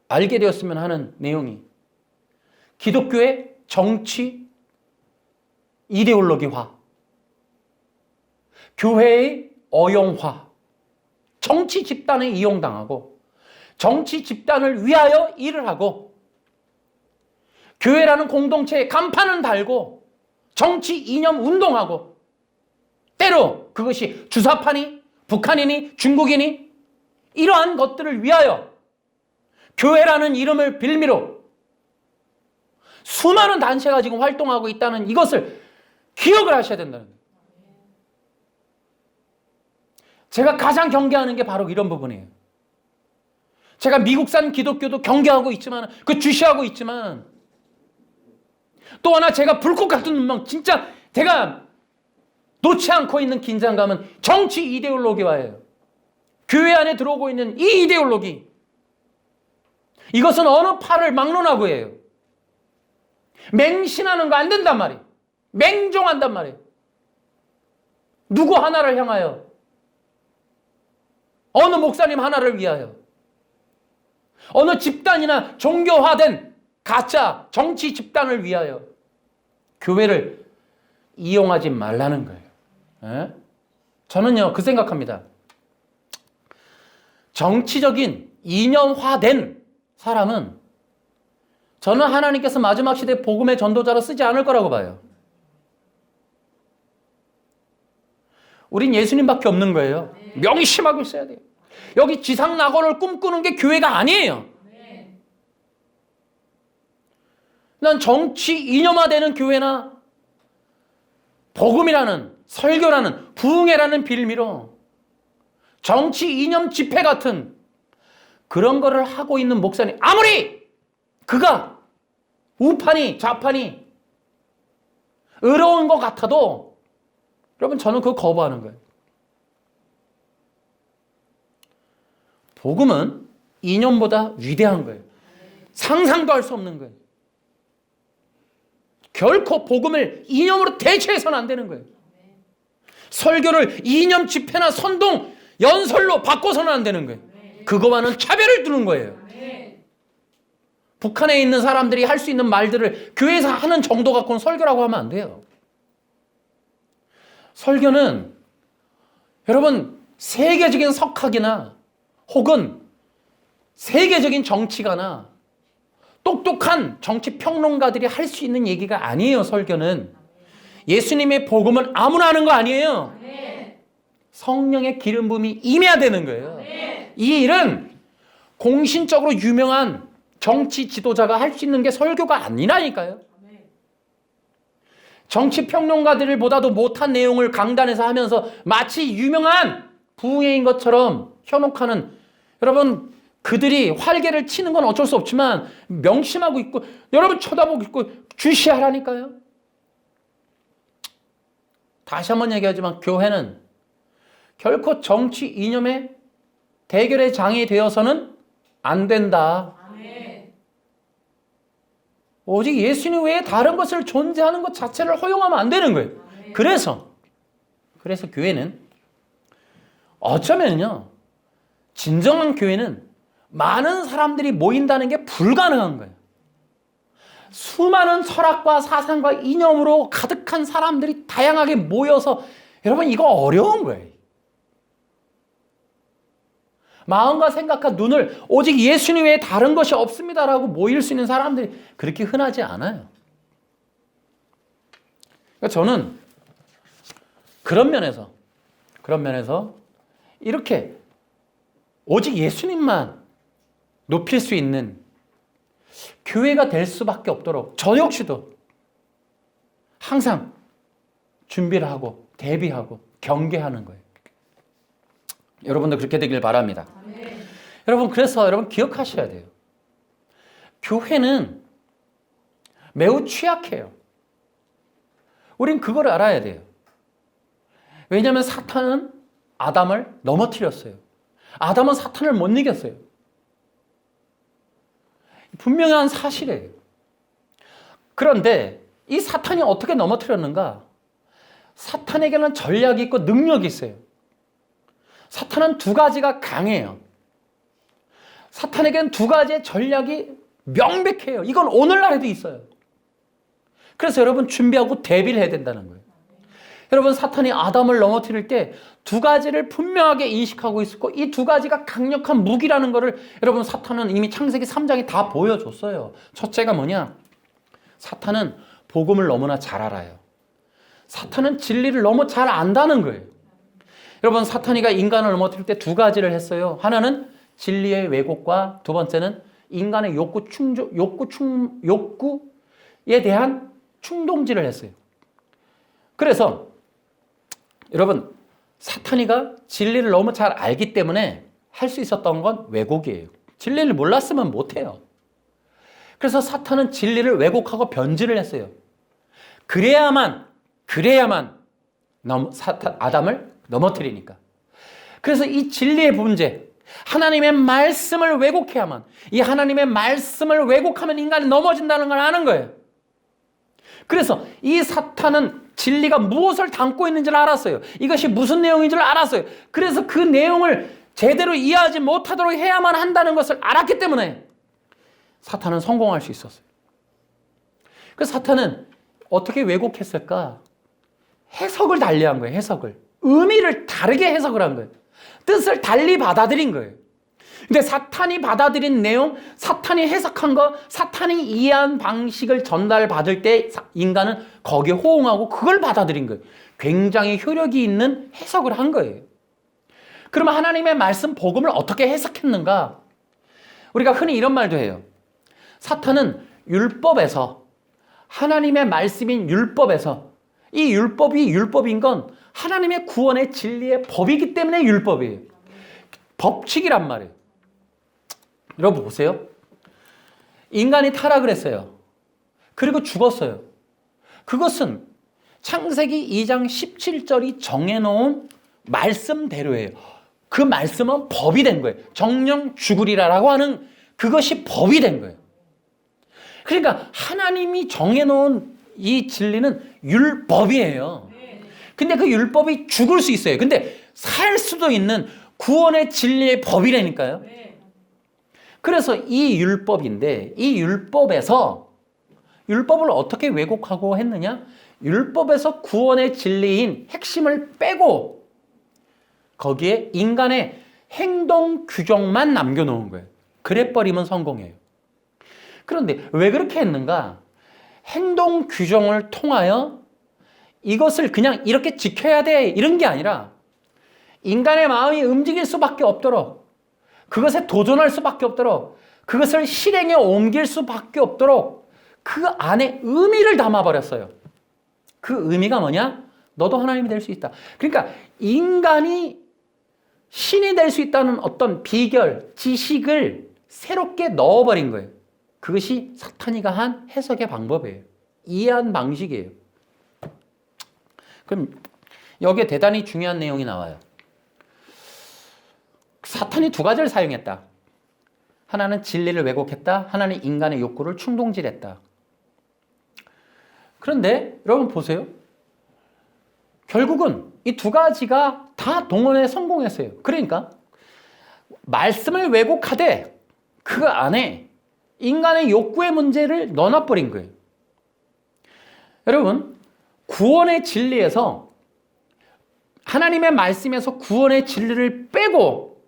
알게 되었으면 하는 내용이 기독교의 정치, 이데올로기화, 교회의 어용화, 정치 집단에 이용당하고 정치 집단을 위하여 일을 하고 교회라는 공동체에 간판은 달고 정치 이념 운동하고 때로 그것이 주사파니 북한이니 중국이니 이러한 것들을 위하여 교회라는 이름을 빌미로 수많은 단체가 지금 활동하고 있다는 이것을 기억을 하셔야 된다는 거예요. 제가 가장 경계하는 게 바로 이런 부분이에요. 제가 미국산 기독교도 경계하고 있지만 주시하고 있지만 또 하나 제가 불꽃 같은 운명 진짜 제가 놓지 않고 있는 긴장감은 정치 이데올로기와예요. 교회 안에 들어오고 있는 이 이데올로기 이것은 어느 파를 막론하고 해요. 맹신하는 거 안 된단 말이에요. 맹종한단 말이에요. 누구 하나를 향하여 어느 목사님 하나를 위하여 어느 집단이나 종교화된 가짜 정치 집단을 위하여 교회를 이용하지 말라는 거예요. 에? 저는요 그 생각합니다. 정치적인 이념화된 사람은 저는 하나님께서 마지막 시대 복음의 전도자로 쓰지 않을 거라고 봐요. 우린 예수님밖에 없는 거예요. 명심하고 있어야 돼요. 여기 지상 낙원을 꿈꾸는 게 교회가 아니에요. 난 정치 이념화되는 교회나 복음이라는 설교라는 부흥회라는 빌미로 정치 이념 집회 같은 그런 거를 하고 있는 목사님 아무리 그가 우파니 좌파니 의로운 것 같아도 여러분 저는 그거 거부하는 거예요. 복음은 이념보다 위대한 거예요. 상상도 할 수 없는 거예요. 결코 복음을 이념으로 대체해서는 안 되는 거예요. 설교를 이념 집회나 선동, 연설로 바꿔서는 안 되는 거예요. 그거와는 차별을 두는 거예요. 북한에 있는 사람들이 할 수 있는 말들을 교회에서 하는 정도 갖고는 설교라고 하면 안 돼요. 설교는 여러분 세계적인 석학이나 혹은 세계적인 정치가나 똑똑한 정치 평론가들이 할 수 있는 얘기가 아니에요. 설교는 예수님의 복음은 아무나 하는 거 아니에요. 성령의 기름 부음이 임해야 되는 거예요. 이 일은 공신적으로 유명한 정치 지도자가 할 수 있는 게 설교가 아니라니까요. 정치 평론가들을 보다도 못한 내용을 강단에서 하면서 마치 유명한 부흥회인 것처럼 현혹하는 여러분 그들이 활개를 치는 건 어쩔 수 없지만 명심하고 있고 여러분 쳐다보고 있고 주시하라니까요. 다시 한번 얘기하지만 교회는 결코 정치 이념의 대결의 장이 되어서는 안 된다. 오직 예수님 외에 다른 것을 존재하는 것 자체를 허용하면 안 되는 거예요. 그래서 교회는 어쩌면요 진정한 교회는 많은 사람들이 모인다는 게 불가능한 거예요. 수많은 철학과 사상과 이념으로 가득한 사람들이 다양하게 모여서 여러분 이거 어려운 거예요. 마음과 생각과 눈을 오직 예수님 외에 다른 것이 없습니다라고 모일 수 있는 사람들이 그렇게 흔하지 않아요. 그러니까 저는 그런 면에서 이렇게 오직 예수님만 높일 수 있는 교회가 될 수밖에 없도록 저 역시도 항상 준비를 하고 대비하고 경계하는 거예요. 여러분도 그렇게 되길 바랍니다. 여러분 그래서 여러분 기억하셔야 돼요. 교회는 매우 취약해요. 우린 그걸 알아야 돼요. 왜냐하면 사탄은 아담을 넘어뜨렸어요. 아담은 사탄을 못 이겼어요. 분명한 사실이에요. 그런데 이 사탄이 어떻게 넘어뜨렸는가? 사탄에게는 전략이 있고 능력이 있어요. 사탄은 두 가지가 강해요. 사탄에게는 두 가지의 전략이 명백해요. 이건 오늘날에도 있어요. 그래서 여러분 준비하고 대비를 해야 된다는 거예요. 여러분 사탄이 아담을 넘어뜨릴 때 두 가지를 분명하게 인식하고 있었고 이 두 가지가 강력한 무기라는 것을 여러분 사탄은 이미 창세기 3장에 다 보여줬어요. 첫째가 뭐냐? 사탄은 복음을 너무나 잘 알아요. 사탄은 진리를 너무 잘 안다는 거예요. 여러분 사탄이가 인간을 넘어뜨릴 때 두 가지를 했어요. 하나는 진리의 왜곡과 두 번째는 인간의 욕구에 대한 충동질을 했어요. 그래서 여러분 사탄이가 진리를 너무 잘 알기 때문에 할 수 있었던 건 왜곡이에요. 진리를 몰랐으면 못해요. 그래서 사탄은 진리를 왜곡하고 변질을 했어요. 그래야만 아담을 넘어뜨리니까. 그래서 이 진리의 문제, 하나님의 말씀을 왜곡해야만, 이 하나님의 말씀을 왜곡하면 인간이 넘어진다는 걸 아는 거예요. 그래서 이 사탄은 진리가 무엇을 담고 있는지를 알았어요. 이것이 무슨 내용인 줄 알았어요. 그래서 그 내용을 제대로 이해하지 못하도록 해야만 한다는 것을 알았기 때문에 사탄은 성공할 수 있었어요. 그래서 사탄은 어떻게 왜곡했을까? 해석을 달리한 거예요. 해석을. 의미를 다르게 해석을 한 거예요. 뜻을 달리 받아들인 거예요. 근데 사탄이 받아들인 내용, 사탄이 해석한 거, 사탄이 이해한 방식을 전달받을 때 인간은 거기에 호응하고 그걸 받아들인 거예요. 굉장히 효력이 있는 해석을 한 거예요. 그러면 하나님의 말씀 복음을 어떻게 해석했는가? 우리가 흔히 이런 말도 해요. 사탄은 율법에서, 하나님의 말씀인 율법에서, 이 율법이 율법인 건 하나님의 구원의 진리의 법이기 때문에 율법이에요. 법칙이란 말이에요. 여러분 보세요. 인간이 타락을 했어요. 그리고 죽었어요. 그것은 창세기 2장 17절이 정해놓은 말씀대로예요. 그 말씀은 법이 된 거예요. 정령 죽으리라라고 하는 그것이 법이 된 거예요. 그러니까 하나님이 정해놓은 이 진리는 율법이에요. 근데 그 율법이 죽을 수 있어요. 근데 살 수도 있는 구원의 진리의 법이라니까요. 그래서 이 율법인데 이 율법에서 율법을 어떻게 왜곡하고 했느냐? 율법에서 구원의 진리인 핵심을 빼고 거기에 인간의 행동 규정만 남겨놓은 거예요. 그래버리면 성공이에요. 그런데 왜 그렇게 했는가? 행동 규정을 통하여 이것을 그냥 이렇게 지켜야 돼 이런 게 아니라 인간의 마음이 움직일 수밖에 없도록 그것에 도전할 수밖에 없도록 그것을 실행에 옮길 수밖에 없도록 그 안에 의미를 담아버렸어요. 그 의미가 뭐냐? 너도 하나님이 될 수 있다. 그러니까 인간이 신이 될 수 있다는 어떤 비결, 지식을 새롭게 넣어버린 거예요. 그것이 사탄이가 한 해석의 방법이에요. 이해한 방식이에요. 그럼 여기에 대단히 중요한 내용이 나와요. 사탄이 두 가지를 사용했다. 하나는 진리를 왜곡했다. 하나는 인간의 욕구를 충동질했다. 그런데 여러분 보세요. 결국은 이 두 가지가 다 동원에 성공했어요. 그러니까 말씀을 왜곡하되 그 안에 인간의 욕구의 문제를 넣어놔버린 거예요. 여러분 구원의 진리에서 하나님의 말씀에서 구원의 진리를 빼고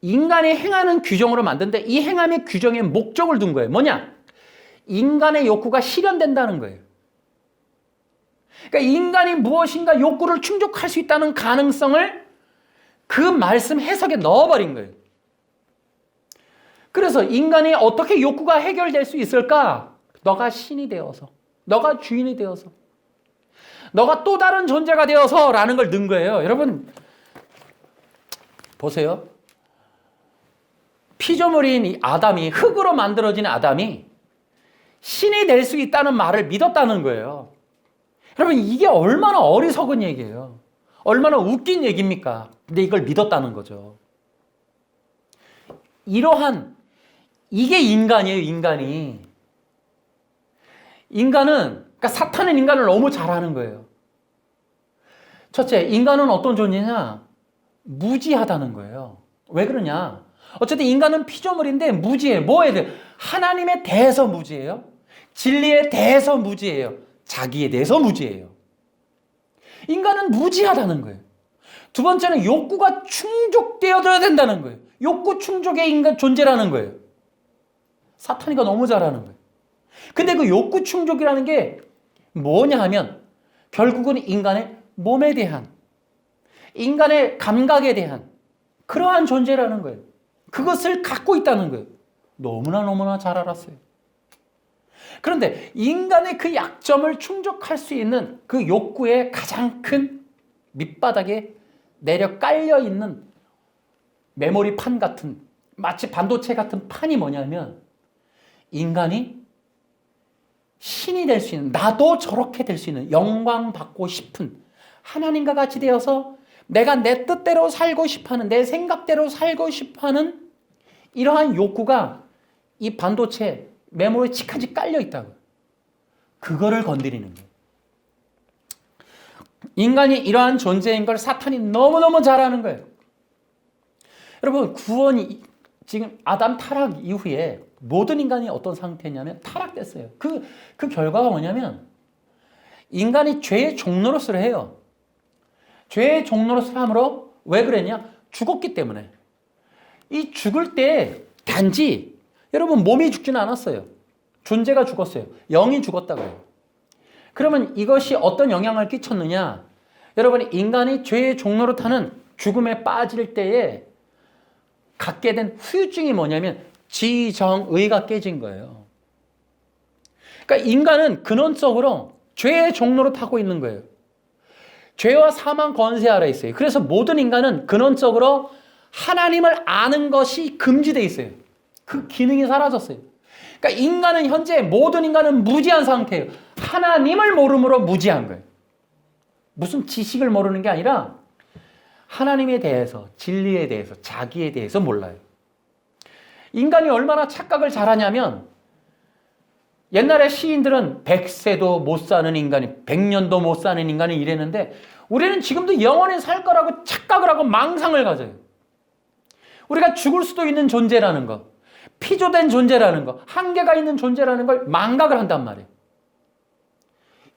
인간이 행하는 규정으로 만드는데 이 행함의 규정에 목적을 둔 거예요. 뭐냐? 인간의 욕구가 실현된다는 거예요. 그러니까 인간이 무엇인가 욕구를 충족할 수 있다는 가능성을 그 말씀 해석에 넣어버린 거예요. 그래서 인간이 어떻게 욕구가 해결될 수 있을까? 너가 신이 되어서, 너가 주인이 되어서, 너가 또 다른 존재가 되어서 라는 걸 넣은 거예요. 여러분 보세요. 피조물인 이 아담이, 흙으로 만들어진 아담이 신이 될 수 있다는 말을 믿었다는 거예요. 여러분, 이게 얼마나 어리석은 얘기예요. 얼마나 웃긴 얘기입니까? 근데 이걸 믿었다는 거죠. 이게 인간이에요, 인간이. 그러니까 사탄은 인간을 너무 잘하는 거예요. 첫째, 인간은 어떤 존재냐? 무지하다는 거예요. 왜 그러냐? 어쨌든 인간은 피조물인데 무지해요. 뭐에 대해? 하나님에 대해서 무지해요. 진리에 대해서 무지해요. 자기에 대해서 무지해요. 인간은 무지하다는 거예요. 두 번째는 욕구가 충족되어야 된다는 거예요. 욕구 충족의 인간 존재라는 거예요. 사탄이가 너무 잘하는 거예요. 근데 그 욕구 충족이라는 게 뭐냐 하면 결국은 인간의 몸에 대한, 인간의 감각에 대한 그러한 존재라는 거예요. 그것을 갖고 있다는 거예요. 너무나 잘 알았어요. 그런데 인간의 그 약점을 충족할 수 있는 그 욕구의 가장 큰 밑바닥에 내려 깔려 있는 메모리 판 같은, 마치 반도체 같은 판이 뭐냐면 인간이 신이 될 수 있는, 나도 저렇게 될 수 있는, 영광받고 싶은, 하나님과 같이 되어서 내가 내 뜻대로 살고 싶어하는, 내 생각대로 살고 싶어하는 이러한 욕구가 이 반도체 메모리에 치카지 깔려 있다고. 그거를 건드리는 거예요. 인간이 이러한 존재인 걸 사탄이 너무너무 잘 아는 거예요. 여러분, 구원이 지금 아담 타락 이후에 모든 인간이 어떤 상태냐면 타락됐어요. 그 결과가 뭐냐면 인간이 죄의 종노릇을 해요. 죄의 종노릇을 함으로 왜 그랬냐? 죽었기 때문에. 이 죽을 때 단지 여러분 몸이 죽지는 않았어요. 존재가 죽었어요. 영이 죽었다고요. 그러면 이것이 어떤 영향을 끼쳤느냐? 여러분, 인간이 죄의 종노릇하는 죽음에 빠질 때에 갖게 된 후유증이 뭐냐면 지정의가 깨진 거예요. 그러니까 인간은 근원적으로 죄의 종노릇하고 있는 거예요. 죄와 사망 권세 아래 있어요. 그래서 모든 인간은 근원적으로 하나님을 아는 것이 금지되어 있어요. 그 기능이 사라졌어요. 그러니까 인간은 현재 모든 인간은 무지한 상태예요. 하나님을 모름으로 무지한 거예요. 무슨 지식을 모르는 게 아니라 하나님에 대해서, 진리에 대해서, 자기에 대해서 몰라요. 인간이 얼마나 착각을 잘하냐면 옛날에 시인들은 100세도 못 사는 인간이, 100년도 못 사는 인간이 이랬는데 우리는 지금도 영원히 살 거라고 착각을 하고 망상을 가져요. 우리가 죽을 수도 있는 존재라는 거, 피조된 존재라는 거, 한계가 있는 존재라는 걸 망각을 한단 말이에요.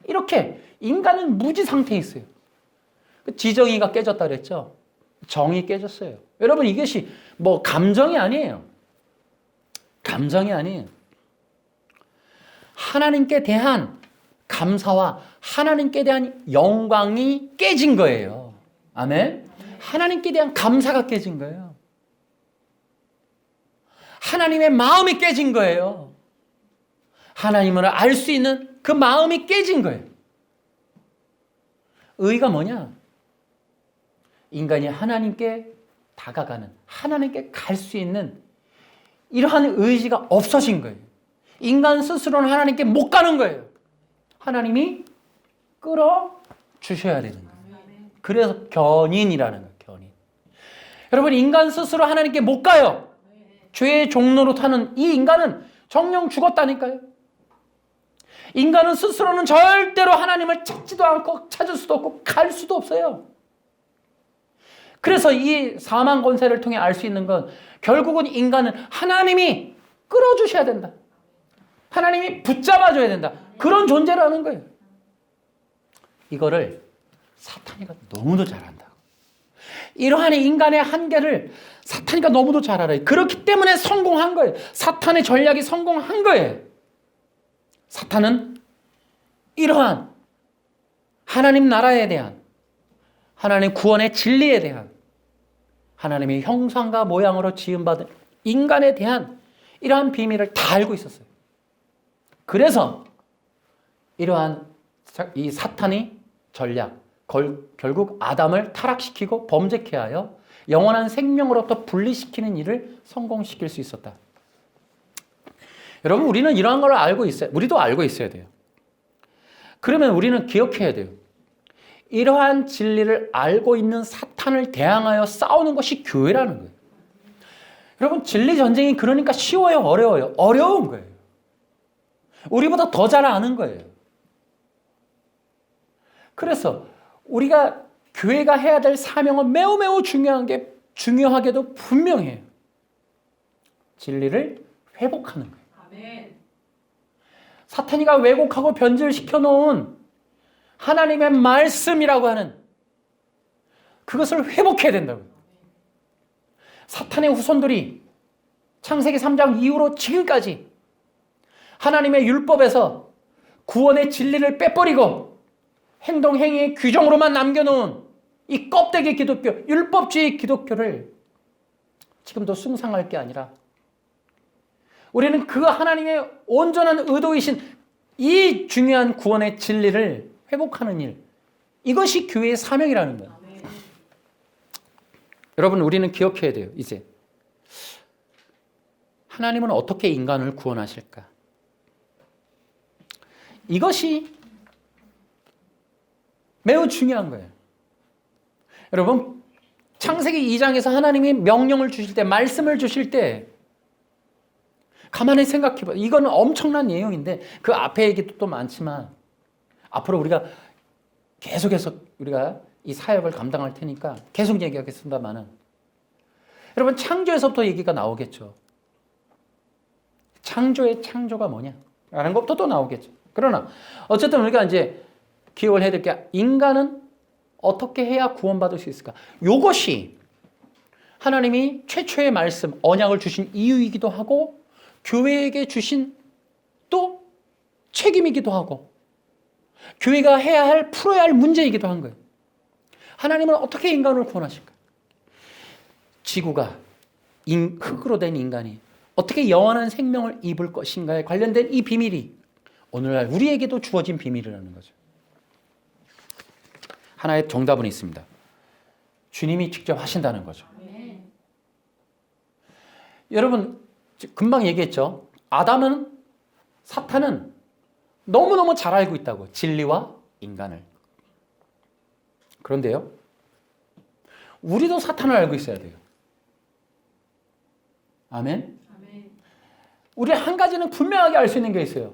이렇게 인간은 무지 상태에 있어요. 지정의가 깨졌다 그랬죠. 정이 깨졌어요. 여러분, 이것이 뭐 감정이 아니에요. 감정이 아니에요. 하나님께 대한 감사와 하나님께 대한 영광이 깨진 거예요. 아멘. 하나님께 대한 감사가 깨진 거예요. 하나님의 마음이 깨진 거예요. 하나님을 알 수 있는 그 마음이 깨진 거예요. 의가 뭐냐? 인간이 하나님께 다가가는, 하나님께 갈 수 있는 이러한 의지가 없어진 거예요. 인간 스스로는 하나님께 못 가는 거예요. 하나님이 끌어주셔야 되는 거예요. 그래서 견인이라는 거예요. 견인. 여러분, 인간 스스로 하나님께 못 가요. 죄의 종로로 타는 이 인간은 정령 죽었다니까요. 인간은 스스로는 절대로 하나님을 찾지도 않고 찾을 수도 없고 갈 수도 없어요. 그래서 이 사망 권세를 통해 알 수 있는 건 결국은 인간은 하나님이 끌어주셔야 된다. 하나님이 붙잡아줘야 된다. 그런 존재라는 거예요. 이거를 사탄이가 너무도 잘한다. 이러한 인간의 한계를 사탄이가 너무도 잘 알아요. 그렇기 때문에 성공한 거예요. 사탄의 전략이 성공한 거예요. 사탄은 이러한 하나님 나라에 대한, 하나님 구원의 진리에 대한, 하나님의 형상과 모양으로 지음받은 인간에 대한 이러한 비밀을 다 알고 있었어요. 그래서 이러한 이 사탄의 전략, 결국 아담을 타락시키고 범죄케 하여 영원한 생명으로부터 분리시키는 일을 성공시킬 수 있었다. 여러분, 우리는 이러한 걸 알고 있어요. 우리도 알고 있어야 돼요. 그러면 우리는 기억해야 돼요. 이러한 진리를 알고 있는 사탄을 대항하여 싸우는 것이 교회라는 거예요. 여러분, 진리 전쟁이 그러니까 쉬워요, 어려워요? 어려운 거예요. 우리보다 더 잘 아는 거예요. 그래서 우리가 교회가 해야 될 사명은 매우 매우 중요하게도 분명해요. 진리를 회복하는 거예요. 아멘. 사탄이가 왜곡하고 변질시켜 놓은 하나님의 말씀이라고 하는 그것을 회복해야 된다고요. 사탄의 후손들이 창세기 3장 이후로 지금까지 하나님의 율법에서 구원의 진리를 빼버리고 행동, 행위의 규정으로만 남겨놓은 이 껍데기 기독교, 율법주의 기독교를 지금도 숭상할 게 아니라 우리는 그 하나님의 온전한 의도이신 이 중요한 구원의 진리를 회복하는 일, 이것이 교회의 사명이라는 거예요. 아멘. 여러분, 우리는 기억해야 돼요. 이제 하나님은 어떻게 인간을 구원하실까? 이것이 매우 중요한 거예요. 여러분, 창세기 2장에서 하나님이 명령을 주실 때, 말씀을 주실 때 가만히 생각해 봐요. 이거는 엄청난 내용인데 그 앞에 얘기도 또 많지만 앞으로 우리가 계속해서 우리가 이 사역을 감당할 테니까 계속 얘기하겠습니다만은, 여러분, 창조에서부터 얘기가 나오겠죠. 창조의 창조가 뭐냐 라는 것부터 또 나오겠죠. 그러나 어쨌든 우리가 이제 기억을 해야 될 게, 인간은 어떻게 해야 구원받을 수 있을까? 이것이 하나님이 최초의 말씀, 언약을 주신 이유이기도 하고 교회에게 주신 또 책임이기도 하고 교회가 해야 할, 풀어야 할 문제이기도 한 거예요. 하나님은 어떻게 인간을 구원하실까? 지구가 흙으로 된 인간이 어떻게 영원한 생명을 입을 것인가에 관련된 이 비밀이 오늘날 우리에게도 주어진 비밀이라는 거죠. 하나의 정답은 있습니다. 주님이 직접 하신다는 거죠. 아멘. 여러분, 금방 얘기했죠. 아담은, 사탄은 너무너무 잘 알고 있다고, 진리와 인간을. 그런데요, 우리도 사탄을 알고 있어야 돼요. 아멘? 아멘. 우리 한 가지는 분명하게 알 수 있는 게 있어요.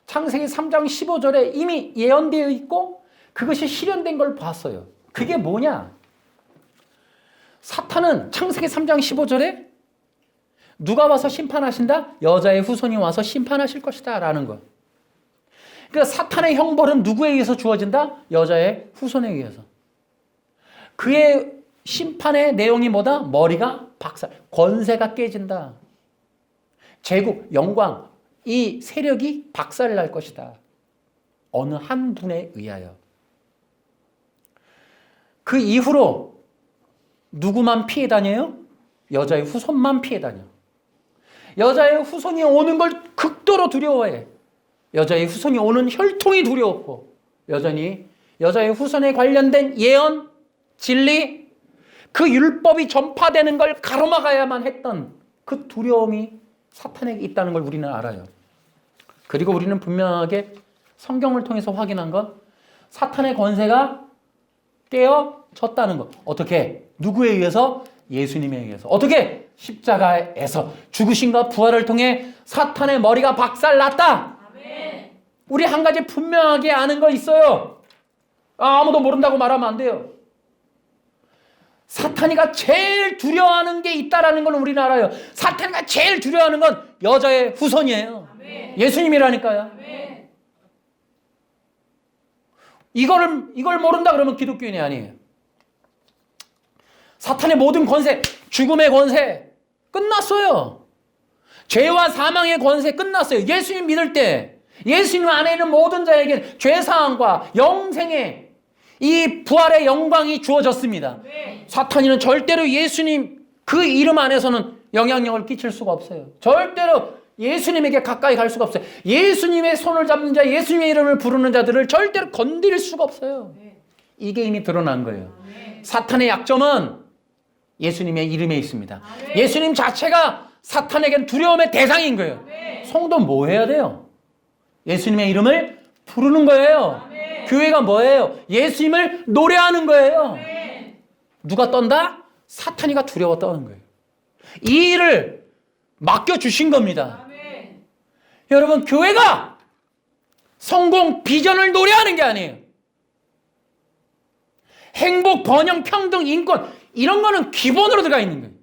창세기 3장 15절에 이미 예언되어 있고 그것이 실현된 걸 봤어요. 그게 뭐냐? 사탄은 창세기 3장 15절에 누가 와서 심판하신다? 여자의 후손이 와서 심판하실 것이다 라는 거. 그러니까 사탄의 형벌은 누구에 의해서 주어진다? 여자의 후손에 의해서. 그의 심판의 내용이 뭐다? 머리가 박살, 권세가 깨진다. 제국, 영광, 이 세력이 박살날 것이다. 어느 한 분에 의하여. 그 이후로 누구만 피해 다녀요? 여자의 후손만 피해 다녀. 여자의 후손이 오는 걸 극도로 두려워해. 여자의 후손이 오는 혈통이 두려웠고, 여전히 여자의 후손에 관련된 예언, 진리, 그 율법이 전파되는 걸 가로막아야만 했던 그 두려움이 사탄에게 있다는 걸 우리는 알아요. 그리고 우리는 분명하게 성경을 통해서 확인한 건 사탄의 권세가 깨어졌다는 것. 어떻게? 누구에 의해서? 예수님에 의해서. 어떻게? 십자가에서 죽으심과 부활을 통해 사탄의 머리가 박살났다. 아멘. 우리 한 가지 분명하게 아는 거 있어요. 아무도 모른다고 말하면 안 돼요. 사탄이가 제일 두려워하는 게 있다라는 걸 우리는 알아요. 사탄이가 제일 두려워하는 건 여자의 후손이에요. 아멘. 예수님이라니까요. 아멘. 이걸 모른다 그러면 기독교인이 아니에요. 사탄의 모든 권세, 죽음의 권세 끝났어요. 죄와 사망의 권세 끝났어요. 예수님 믿을 때 예수님 안에 있는 모든 자에게 죄사함과 영생의 이 부활의 영광이 주어졌습니다. 아멘. 사탄이는 절대로 예수님 그 이름 안에서는 영향력을 끼칠 수가 없어요. 절대로 예수님에게 가까이 갈 수가 없어요. 예수님의 손을 잡는 자, 예수님의 이름을 부르는 자들을 절대로 건드릴 수가 없어요. 아멘. 이게 이미 드러난 거예요. 아멘. 사탄의 약점은 예수님의 이름에 있습니다. 아멘. 예수님 자체가 사탄에겐 두려움의 대상인 거예요. 아멘. 성도 뭐 해야 돼요? 예수님의 이름을 부르는 거예요. 아멘. 교회가 뭐예요? 예수님을 노래하는 거예요. 아멘. 누가 떤다? 사탄이가 두려워 떠는 거예요. 이 일을 맡겨주신 겁니다. 아멘. 여러분, 교회가 성공, 비전을 노래하는 게 아니에요. 행복, 번영, 평등, 인권 이런 거는 기본으로 들어가 있는 거예요.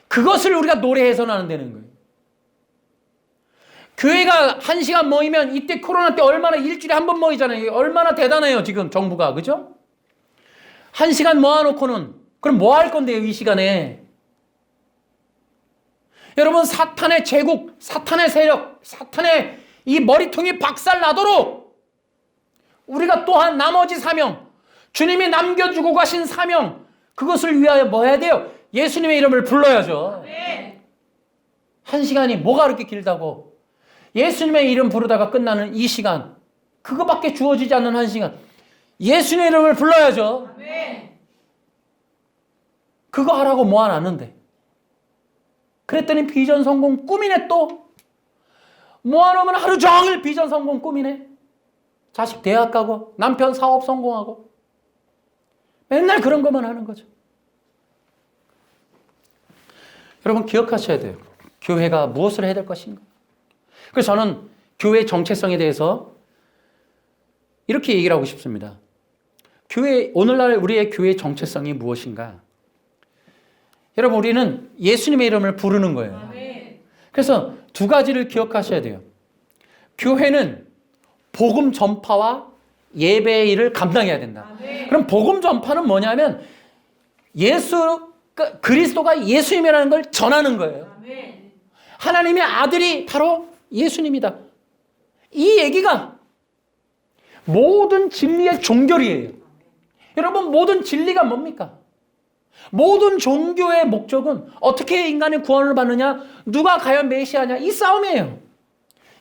그것을 우리가 노래해서는 안 되는 거예요. 교회가 1시간 모이면 이때 코로나 때 얼마나 일주일에 한 번 모이잖아요. 얼마나 대단해요 지금 정부가. 그죠? 1시간 모아놓고는 그럼 뭐 할 건데요 이 시간에. 여러분, 사탄의 제국, 사탄의 세력, 사탄의 이 머리통이 박살나도록 우리가 또한 나머지 사명, 주님이 남겨주고 가신 사명, 그것을 위하여 뭐 해야 돼요? 예수님의 이름을 불러야죠. 아멘. 1시간이 뭐가 그렇게 길다고. 예수님의 이름 부르다가 끝나는 이 시간, 그거밖에 주어지지 않는 1시간, 예수님의 이름을 불러야죠. 아멘. 그거 하라고 모아놨는데. 그랬더니 비전 성공 꿈이네 또. 모아놓으면 하루 종일 비전 성공 꿈이네. 자식 대학 가고 남편 사업 성공하고 맨날 그런 것만 하는 거죠. 여러분, 기억하셔야 돼요. 교회가 무엇을 해야 될 것인가. 그래서 저는 교회의 정체성에 대해서 이렇게 얘기를 하고 싶습니다. 오늘날 우리의 교회의 정체성이 무엇인가? 여러분, 우리는 예수님의 이름을 부르는 거예요. 아멘. 그래서 두 가지를 기억하셔야 돼요. 교회는 복음 전파와 예배의 일을 감당해야 된다. 아멘. 그럼 복음 전파는 뭐냐면 그리스도가 예수님이라는 걸 전하는 거예요. 아멘. 하나님의 아들이 바로 예수님이다. 이 얘기가 모든 진리의 종결이에요. 여러분, 모든 진리가 뭡니까? 모든 종교의 목적은 어떻게 인간의 구원을 받느냐, 누가 과연 메시아냐, 이 싸움이에요.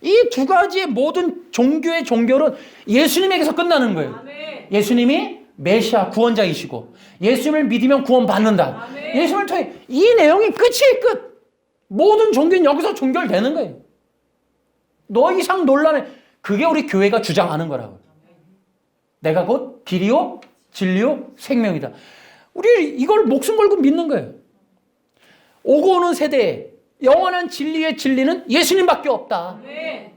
이 두 가지의 모든 종교의 종결은 예수님에게서 끝나는 거예요. 아멘. 예수님이 메시아 구원자이시고 예수님을 믿으면 구원받는다. 아멘. 예수님을 통해 이 내용이 끝이에요. 끝. 모든 종교는 여기서 종결되는 거예요. 너 이상 논란해. 그게 우리 교회가 주장하는 거라고요. 내가 곧 길이요 진리요 생명이다. 우리 이걸 목숨 걸고 믿는 거예요. 오고 오는 세대에 영원한 진리의 진리는 예수님밖에 없다. 아멘.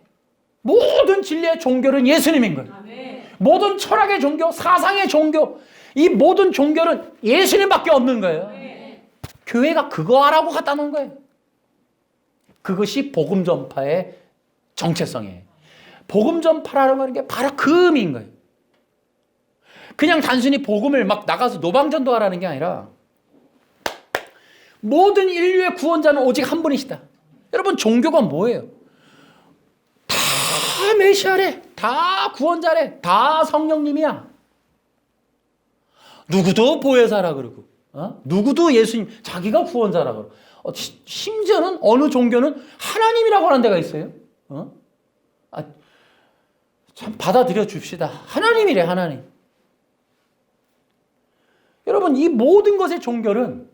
모든 진리의 종교는 예수님인 거예요. 아멘. 모든 철학의 종교, 사상의 종교, 이 모든 종교는 예수님밖에 없는 거예요. 아멘. 교회가 그거 하라고 갖다 놓은 거예요. 그것이 복음 전파의 정체성이에요. 복음 전파라고 하는 게 바로 그 의미인 거예요. 그냥 단순히 복음을 막 나가서 노방전도 하라는 게 아니라 모든 인류의 구원자는 오직 한 분이시다. 여러분, 종교가 뭐예요? 다 메시아래, 다 구원자래, 다 성령님이야. 누구도 보혜사라 그러고, 누구도 예수님, 자기가 구원자라 그러고, 심지어는 어느 종교는 하나님이라고 하는 데가 있어요. 참 받아들여 줍시다. 하나님이래, 하나님. 여러분, 이 모든 것의 종교는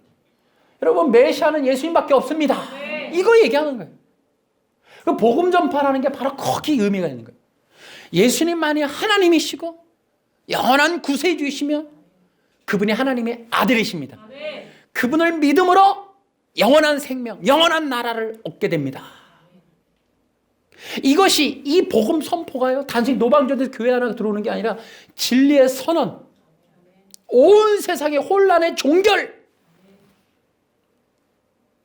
여러분, 메시아는 예수님밖에 없습니다. 네. 이거 얘기하는 거예요. 그 복음 전파라는 게 바로 거기 의미가 있는 거예요. 예수님만이 하나님이시고 영원한 구세주이시며 그분이 하나님의 아들이십니다. 아멘. 그분을 믿음으로 영원한 생명, 영원한 나라를 얻게 됩니다. 이것이 이 복음 선포가요, 단순히 노방전에서 교회 하나 들어오는 게 아니라 진리의 선언, 온 세상의 혼란의 종결,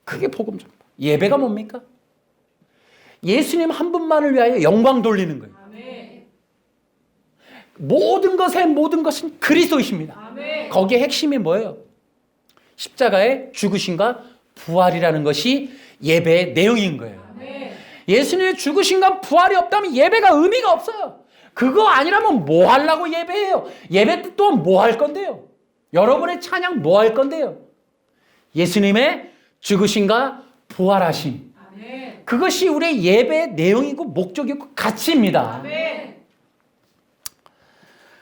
그게 복음 전파. 예배가 뭡니까? 예수님 한 분만을 위하여 영광 돌리는 거예요. 아멘. 모든 것은 그리스도이십니다. 아멘. 거기에 핵심이 뭐예요? 십자가의 죽으심과 부활이라는 것이 예배의 내용인 거예요. 아멘. 예수님의 죽으심과 부활이 없다면 예배가 의미가 없어요. 그거 아니라면 뭐 하려고 예배해요? 예배 때 또 뭐 할 건데요? 여러분의 찬양 뭐 할 건데요? 예수님의 죽으심과 부활하심. 아멘. 그것이 우리의 예배의 내용이고 목적이고 가치입니다. 아멘.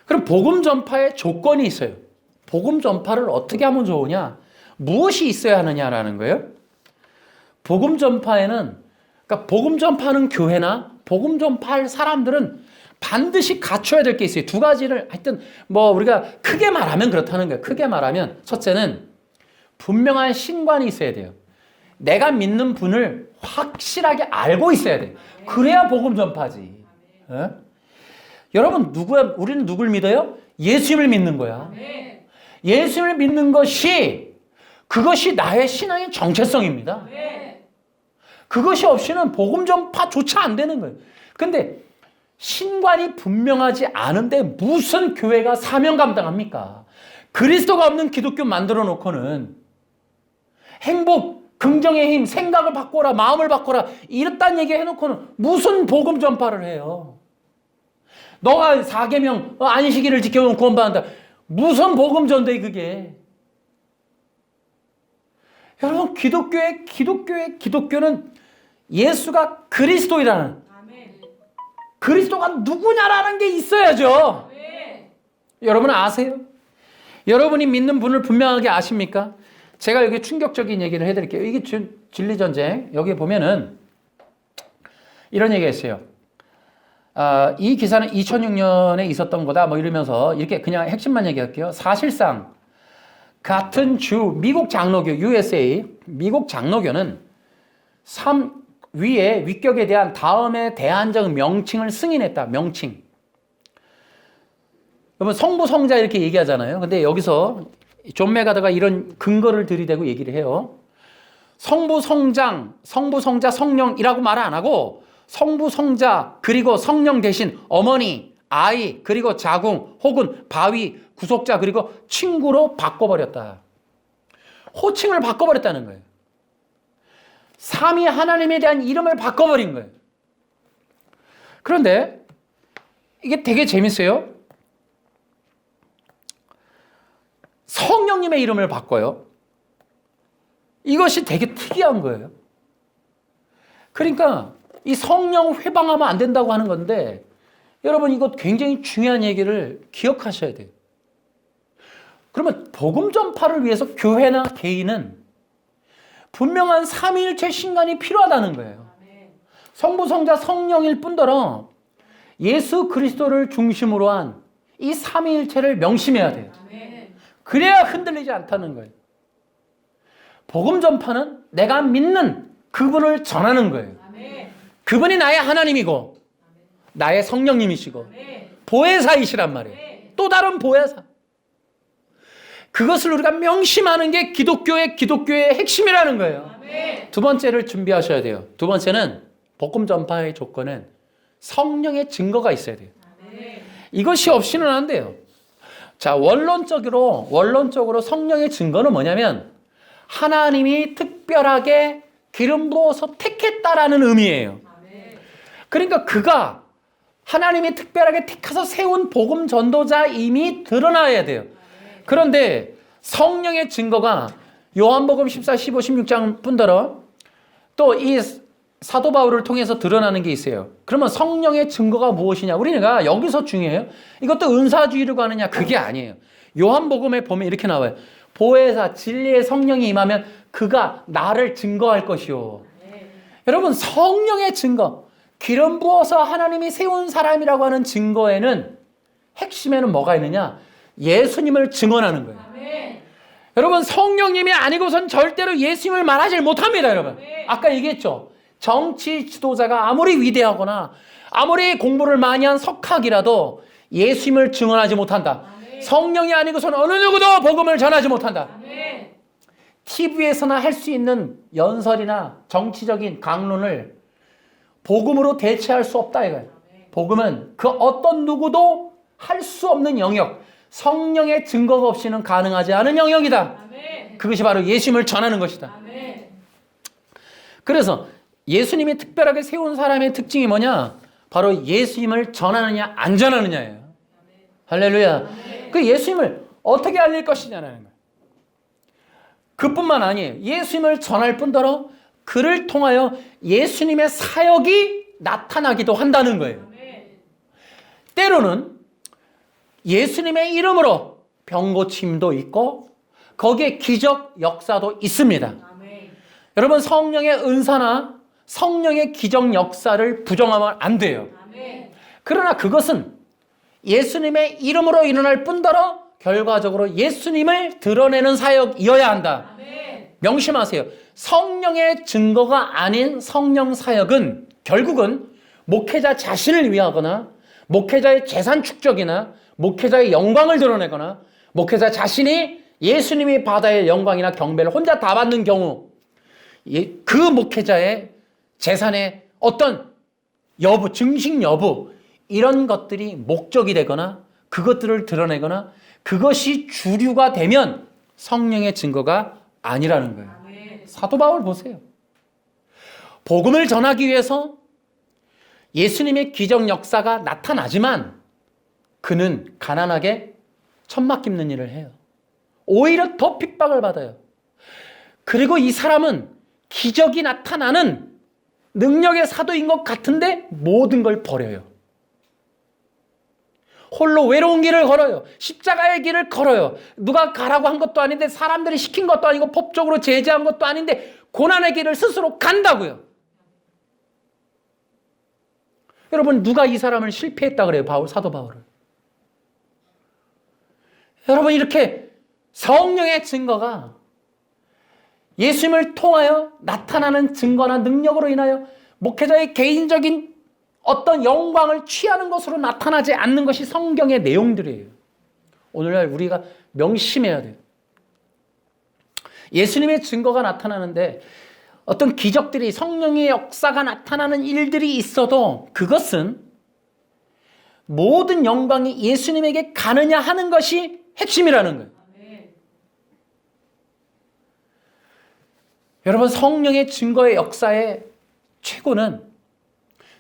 그럼 복음 전파의 조건이 있어요. 복음 전파를 어떻게 하면 좋으냐? 무엇이 있어야 하느냐라는 거예요. 복음 전파에는, 그러니까 복음 전파하는 교회나 복음 전파할 사람들은 반드시 갖춰야 될 게 있어요. 두 가지를 하여튼 뭐 우리가 크게 말하면 그렇다는 거예요. 크게 말하면 첫째는 분명한 신관이 있어야 돼요. 내가 믿는 분을 확실하게 알고 있어야 돼요. 그래야 복음 전파지. 예? 여러분 우리는 누굴 믿어요? 예수님을 믿는 거야. 예수님을 믿는 그것이 나의 신앙의 정체성입니다. 그것이 없이는 복음 전파조차 안 되는 거예요. 근데 신관이 분명하지 않은데 무슨 교회가 사명 감당합니까? 그리스도가 없는 기독교 만들어 놓고는 행복, 긍정의 힘, 생각을 바꿔라, 마음을 바꿔라 이랬단 얘기 해놓고는 무슨 복음 전파를 해요? 너가 4계명 안식일을 지켜보면 구원받는다. 무슨 복음 전도에 그게? 여러분 기독교는 예수가 그리스도이라는 그리스도가 누구냐라는 게 있어야죠. 여러분 아세요? 여러분이 믿는 분을 분명하게 아십니까? 제가 여기 충격적인 얘기를 해드릴게요. 이게 진리전쟁. 여기 보면은 이런 얘기가 있어요. 이 기사는 2006년에 있었던 거다. 뭐 이러면서 이렇게 그냥 핵심만 얘기할게요. 사실상 같은 주 미국 장로교 USA 미국 장로교는 위에 위격에 대한 다음의 대안적 명칭을 승인했다. 명칭. 여러분 성부 성자 이렇게 얘기하잖아요. 근데 여기서 존 메가더가 이런 근거를 들이대고 얘기를 해요. 성부 성장, 성부 성자 성령이라고 말을 안 하고 성부 성자 그리고 성령 대신 어머니, 아이 그리고 자궁 혹은 바위, 구속자 그리고 친구로 바꿔버렸다. 호칭을 바꿔버렸다는 거예요. 삼위 하나님에 대한 이름을 바꿔버린 거예요. 그런데 이게 되게 재밌어요. 성령님의 이름을 바꿔요. 이것이 되게 특이한 거예요. 그러니까 이 성령 회방하면 안 된다고 하는 건데 여러분 이거 굉장히 중요한 얘기를 기억하셔야 돼요. 그러면 복음 전파를 위해서 교회나 개인은 분명한 삼위일체 신관이 필요하다는 거예요. 성부, 성자, 성령일 뿐더러 예수 그리스도를 중심으로 한 이 삼위일체를 명심해야 돼요. 그래야 흔들리지 않다는 거예요. 복음 전파는 내가 믿는 그분을 전하는 거예요. 그분이 나의 하나님이고 나의 성령님이시고 보혜사이시란 말이에요. 또 다른 보혜사. 그것을 우리가 명심하는 게 기독교의 핵심이라는 거예요. 두 번째를 준비하셔야 돼요. 두 번째는 복음 전파의 조건은 성령의 증거가 있어야 돼요. 이것이 없이는 안 돼요. 자, 원론적으로 성령의 증거는 뭐냐면 하나님이 특별하게 기름 부어서 택했다라는 의미예요. 그러니까 그가 하나님이 특별하게 택해서 세운 복음 전도자임이 드러나야 돼요. 그런데 성령의 증거가 요한복음 14, 15, 16장 뿐더러 또 이 사도 바울을 통해서 드러나는 게 있어요. 그러면 성령의 증거가 무엇이냐? 우리가 여기서 중요해요. 이것도 은사주의로 가느냐? 그게 아니에요. 요한복음에 보면 이렇게 나와요. 보혜사 진리의 성령이 임하면 그가 나를 증거할 것이요. 여러분 성령의 증거, 기름 부어서 하나님이 세운 사람이라고 하는 증거에는 핵심에는 뭐가 있느냐? 예수님을 증언하는 거예요. 여러분 성령님이 아니고선 절대로 예수님을 말하지 못합니다. 여러분 아까 얘기했죠. 정치 지도자가 아무리 위대하거나 아무리 공부를 많이 한 석학이라도 예수님을 증언하지 못한다. 성령이 아니고선 어느 누구도 복음을 전하지 못한다. TV에서나 할 수 있는 연설이나 정치적인 강론을 복음으로 대체할 수 없다 이거예요. 복음은 그 어떤 누구도 할 수 없는 영역, 성령의 증거가 없이는 가능하지 않은 영역이다. 그것이 바로 예수님을 전하는 것이다. 그래서 예수님이 특별하게 세운 사람의 특징이 뭐냐? 바로 예수님을 전하느냐 안 전하느냐예요. 할렐루야. 그 예수님을 어떻게 알릴 것이냐는 거예요. 그뿐만 아니에요. 예수님을 전할 뿐더러 그를 통하여 예수님의 사역이 나타나기도 한다는 거예요. 때로는 예수님의 이름으로 병고침도 있고 거기에 기적 역사도 있습니다. 여러분 성령의 은사나 성령의 기적 역사를 부정하면 안 돼요. 그러나 그것은 예수님의 이름으로 일어날 뿐더러 결과적으로 예수님을 드러내는 사역이어야 한다. 명심하세요. 성령의 증거가 아닌 성령 사역은 결국은 목회자 자신을 위하거나 목회자의 재산 축적이나 목회자의 영광을 드러내거나 목회자 자신이 예수님이 받아야 영광이나 경배를 혼자 다 받는 경우 그 목회자의 재산의 어떤 여부, 증식 여부 이런 것들이 목적이 되거나 그것들을 드러내거나 그것이 주류가 되면 성령의 증거가 아니라는 거예요. 사도 바울 보세요. 복음을 전하기 위해서 예수님의 기적 역사가 나타나지만 그는 가난하게 천막 깁는 일을 해요. 오히려 더 핍박을 받아요. 그리고 이 사람은 기적이 나타나는 능력의 사도인 것 같은데 모든 걸 버려요. 홀로 외로운 길을 걸어요. 십자가의 길을 걸어요. 누가 가라고 한 것도 아닌데 사람들이 시킨 것도 아니고 법적으로 제재한 것도 아닌데 고난의 길을 스스로 간다고요. 여러분 누가 이 사람을 실패했다 그래요? 사도 바울을. 여러분 이렇게 성령의 증거가 예수님을 통하여 나타나는 증거나 능력으로 인하여 목회자의 개인적인 어떤 영광을 취하는 것으로 나타나지 않는 것이 성경의 내용들이에요. 오늘날 우리가 명심해야 돼요. 예수님의 증거가 나타나는데 어떤 기적들이 성령의 역사가 나타나는 일들이 있어도 그것은 모든 영광이 예수님에게 가느냐 하는 것이 핵심이라는 거예요. 여러분 성령의 증거의 역사의 최고는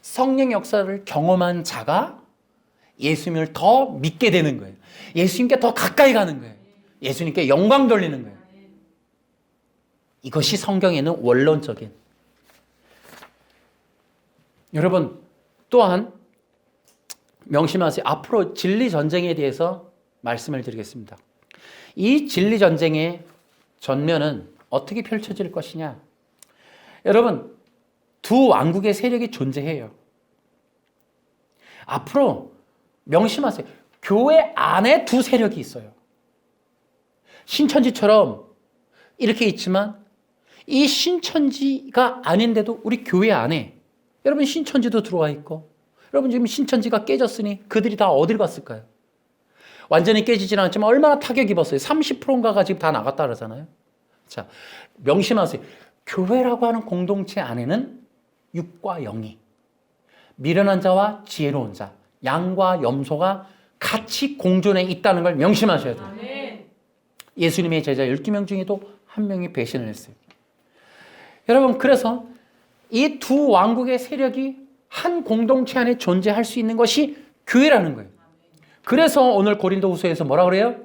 성령의 역사를 경험한 자가 예수님을 더 믿게 되는 거예요. 예수님께 더 가까이 가는 거예요. 예수님께 영광 돌리는 거예요. 이것이 성경에는 원론적인. 여러분 또한 명심하세요. 앞으로 진리 전쟁에 대해서 말씀을 드리겠습니다. 이 진리 전쟁의 전면은 어떻게 펼쳐질 것이냐? 여러분 두 왕국의 세력이 존재해요. 앞으로 명심하세요. 교회 안에 두 세력이 있어요. 신천지처럼 이렇게 있지만 이 신천지가 아닌데도 우리 교회 안에 여러분 신천지도 들어와 있고 여러분 지금 신천지가 깨졌으니 그들이 다 어딜 갔을까요? 완전히 깨지지는 않지만 얼마나 타격 입었어요. 30%인가가 지금 다 나갔다 그러잖아요. 자, 명심하세요. 교회라고 하는 공동체 안에는 육과 영이 미련한 자와 지혜로운 자, 양과 염소가 같이 공존해 있다는 걸 명심하셔야 돼요. 아멘. 예수님의 제자 12명 중에도 한 명이 배신을 했어요. 여러분 그래서 이 두 왕국의 세력이 한 공동체 안에 존재할 수 있는 것이 교회라는 거예요. 그래서 오늘 고린도후서에서 뭐라 그래요?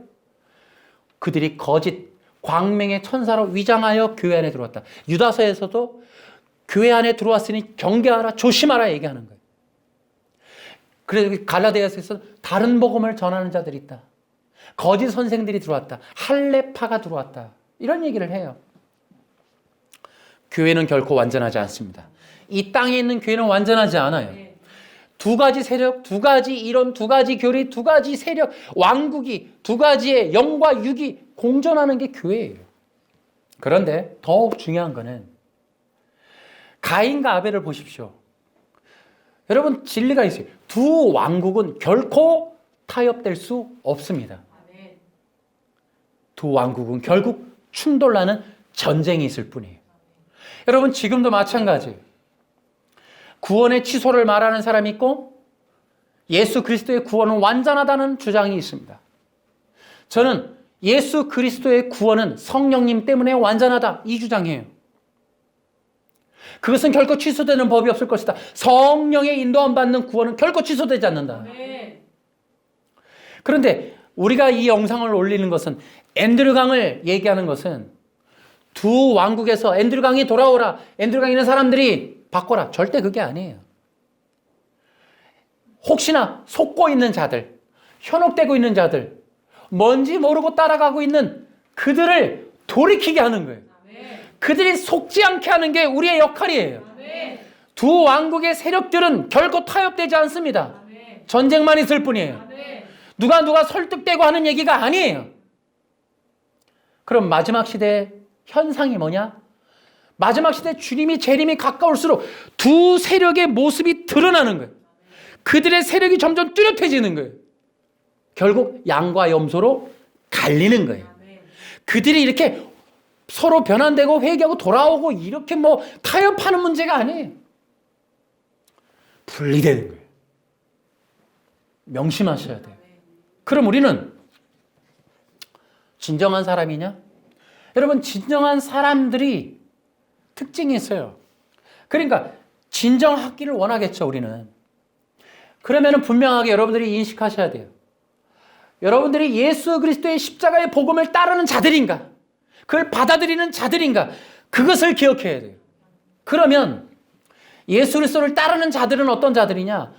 그들이 거짓 광명의 천사로 위장하여 교회 안에 들어왔다. 유다서에서도 교회 안에 들어왔으니 경계하라 조심하라 얘기하는 거예요. 그래서 갈라디아서에서 다른 복음을 전하는 자들이 있다. 거짓 선생들이 들어왔다. 할례파가 들어왔다. 이런 얘기를 해요. 교회는 결코 완전하지 않습니다. 이 땅에 있는 교회는 완전하지 않아요. 두 가지 세력, 두 가지 이론, 두 가지 교리, 두 가지 세력, 왕국이 두 가지의 영과 육이 공존하는 게 교회예요. 그런데 더욱 중요한 거는 가인과 아벨을 보십시오. 여러분 진리가 있어요. 두 왕국은 결코 타협될 수 없습니다. 두 왕국은 결국 충돌나는 전쟁이 있을 뿐이에요. 여러분 지금도 마찬가지예요. 구원의 취소를 말하는 사람이 있고 예수 그리스도의 구원은 완전하다는 주장이 있습니다. 저는 예수 그리스도의 구원은 성령님 때문에 완전하다 이 주장이에요. 그것은 결코 취소되는 법이 없을 것이다. 성령의 인도함 받는 구원은 결코 취소되지 않는다. 그런데 우리가 이 영상을 올리는 것은 앤드류강을 얘기하는 것은 두 왕국에서 앤드류강이 돌아오라, 앤드류강 있는 사람들이 바꿔라. 절대 그게 아니에요. 혹시나 속고 있는 자들, 현혹되고 있는 자들, 뭔지 모르고 따라가고 있는 그들을 돌이키게 하는 거예요. 그들이 속지 않게 하는 게 우리의 역할이에요. 두 왕국의 세력들은 결코 타협되지 않습니다. 전쟁만 있을 뿐이에요. 누가 설득되고 하는 얘기가 아니에요. 그럼 마지막 시대의 현상이 뭐냐? 마지막 시대 주님이 재림이 가까울수록 두 세력의 모습이 드러나는 거예요. 그들의 세력이 점점 뚜렷해지는 거예요. 결국 양과 염소로 갈리는 거예요. 그들이 이렇게 서로 변환되고 회개하고 돌아오고 이렇게 뭐 타협하는 문제가 아니에요. 분리되는 거예요. 명심하셔야 돼요. 그럼 우리는 진정한 사람이냐? 여러분, 진정한 사람들이 특징이 있어요. 그러니까 진정하기를 원하겠죠, 우리는. 그러면 분명하게 여러분들이 인식하셔야 돼요. 여러분들이 예수 그리스도의 십자가의 복음을 따르는 자들인가? 그걸 받아들이는 자들인가? 그것을 기억해야 돼요. 그러면 예수 그리스도를 따르는 자들은 어떤 자들이냐?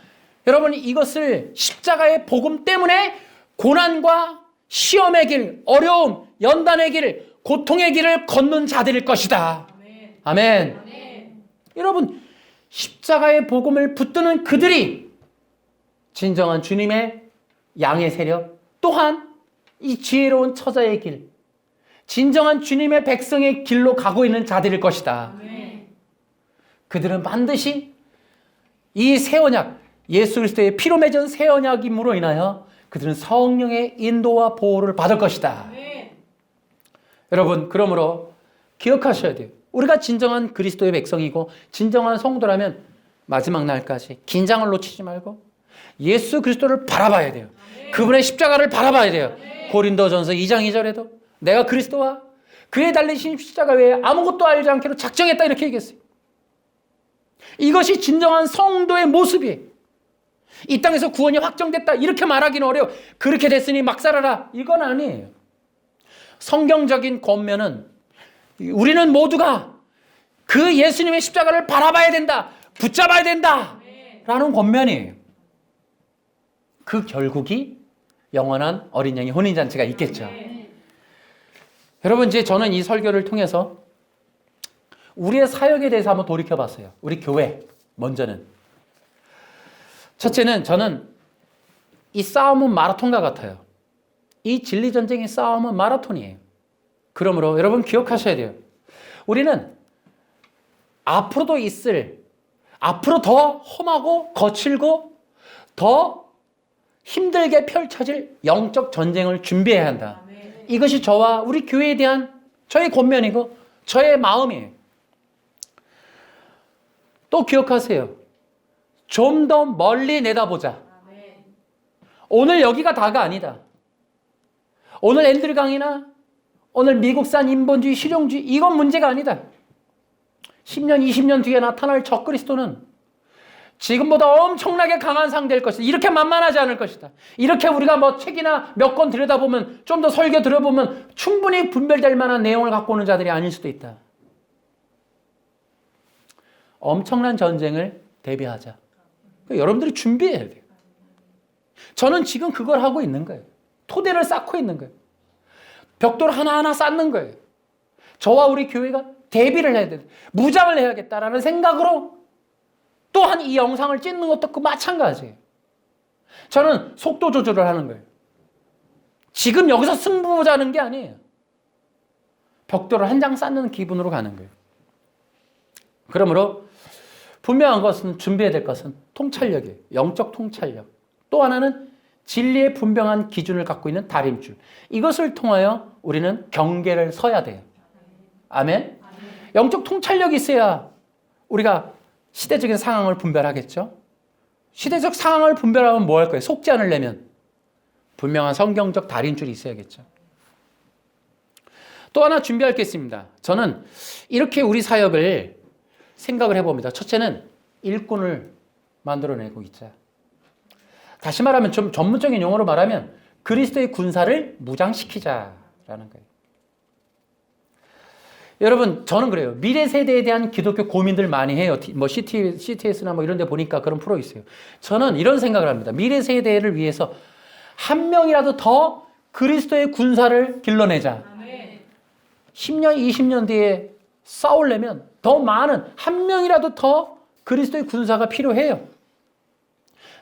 여러분, 이것을 십자가의 복음 때문에 고난과 시험의 길, 어려움, 연단의 길, 고통의 길을 걷는 자들일 것이다. 아멘. 여러분, 십자가의 복음을 붙드는 그들이 진정한 주님의 양의 세력, 또한 이 지혜로운 처자의 길, 진정한 주님의 백성의 길로 가고 있는 자들일 것이다. 그들은 반드시 이 새 언약, 예수 그리스도의 피로 맺은 새 언약임으로 인하여 그들은 성령의 인도와 보호를 받을 것이다. 여러분, 그러므로 기억하셔야 돼요. 우리가 진정한 그리스도의 백성이고 진정한 성도라면 마지막 날까지 긴장을 놓치지 말고 예수 그리스도를 바라봐야 돼요. 그분의 십자가를 바라봐야 돼요. 고린도전서 2장 2절에도 내가 그리스도와 그의 달리신 십자가 외에 아무것도 알지 않기로 작정했다 이렇게 얘기했어요. 이것이 진정한 성도의 모습이에요. 이 땅에서 구원이 확정됐다 이렇게 말하기는 어려워. 그렇게 됐으니 막 살아라 이건 아니에요. 성경적인 권면은 우리는 모두가 그 예수님의 십자가를 바라봐야 된다, 붙잡아야 된다 라는 권면이에요. 그 결국이 영원한 어린 양의 혼인잔치가 있겠죠. 여러분, 이제 저는 이 설교를 통해서 우리의 사역에 대해서 한번 돌이켜봤어요. 우리 교회 먼저는. 첫째는 저는 이 싸움은 마라톤과 같아요. 이 진리전쟁의 싸움은 마라톤이에요. 그러므로 여러분 기억하셔야 돼요. 우리는 앞으로도 있을, 앞으로 더 험하고 거칠고 더 힘들게 펼쳐질 영적 전쟁을 준비해야 한다. 이것이 저와 우리 교회에 대한 저의 권면이고 저의 마음이에요. 또 기억하세요. 좀 더 멀리 내다보자. 오늘 여기가 다가 아니다. 오늘 앤드류 강이나 오늘 미국산 인본주의, 실용주의 이건 문제가 아니다. 10년, 20년 뒤에 나타날 적그리스도는 지금보다 엄청나게 강한 상대일 것이다. 이렇게 만만하지 않을 것이다. 이렇게 우리가 뭐 책이나 몇 권 들여다보면 좀 더 설교 들어보면 충분히 분별될 만한 내용을 갖고 오는 자들이 아닐 수도 있다. 엄청난 전쟁을 대비하자. 여러분들이 준비해야 돼요. 저는 지금 그걸 하고 있는 거예요. 토대를 쌓고 있는 거예요. 벽돌 하나하나 쌓는 거예요. 저와 우리 교회가 대비를 해야 돼요. 무장을 해야겠다라는 생각으로 또한 이 영상을 찍는 것도 그 마찬가지예요. 저는 속도 조절을 하는 거예요. 지금 여기서 승부 보자는 게 아니에요. 벽돌을 한 장 쌓는 기분으로 가는 거예요. 그러므로 분명한 것은 준비해야 될 것은 통찰력이에요. 영적 통찰력. 또 하나는 진리의 분명한 기준을 갖고 있는 다림줄. 이것을 통하여 우리는 경계를 서야 돼요. 아멘? 영적 통찰력이 있어야 우리가 시대적인 상황을 분별하겠죠? 시대적 상황을 분별하면 뭐 할 거예요? 속지 않으려면 분명한 성경적 다림줄이 있어야겠죠. 또 하나 준비할 게 있습니다. 저는 이렇게 우리 사역을 생각을 해봅니다. 첫째는 일꾼을 만들어내고 있자. 다시 말하면 좀 전문적인 용어로 말하면 그리스도의 군사를 무장시키자라는 거예요. 여러분, 저는 그래요. 미래 세대에 대한 기독교 고민들 많이 해요. 뭐 CTS나 뭐 이런 데 보니까 그런 프로 있어요. 저는 이런 생각을 합니다. 미래 세대를 위해서 한 명이라도 더 그리스도의 군사를 길러내자. 10년, 20년 뒤에 싸우려면 더 더 많은, 한 명이라도 더 그리스도의 군사가 필요해요.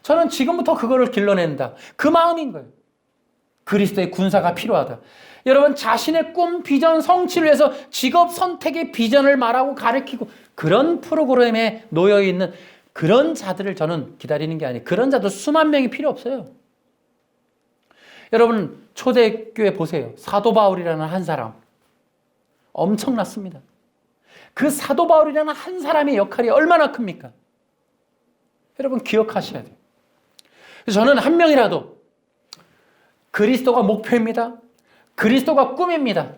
저는 지금부터 그거를 길러낸다. 그 마음인 거예요. 그리스도의 군사가 필요하다. 여러분, 자신의 꿈, 비전, 성취를 위해서 직업 선택의 비전을 말하고 가르치고 그런 프로그램에 놓여있는 그런 자들을 저는 기다리는 게 아니에요. 그런 자도 수만 명이 필요 없어요. 여러분, 초대교회 보세요. 사도 바울이라는 한 사람. 엄청났습니다. 그 사도 바울이라는 한 사람의 역할이 얼마나 큽니까? 여러분, 기억하셔야 돼요. 그래서 저는 한 명이라도 그리스도가 목표입니다. 그리스도가 꿈입니다.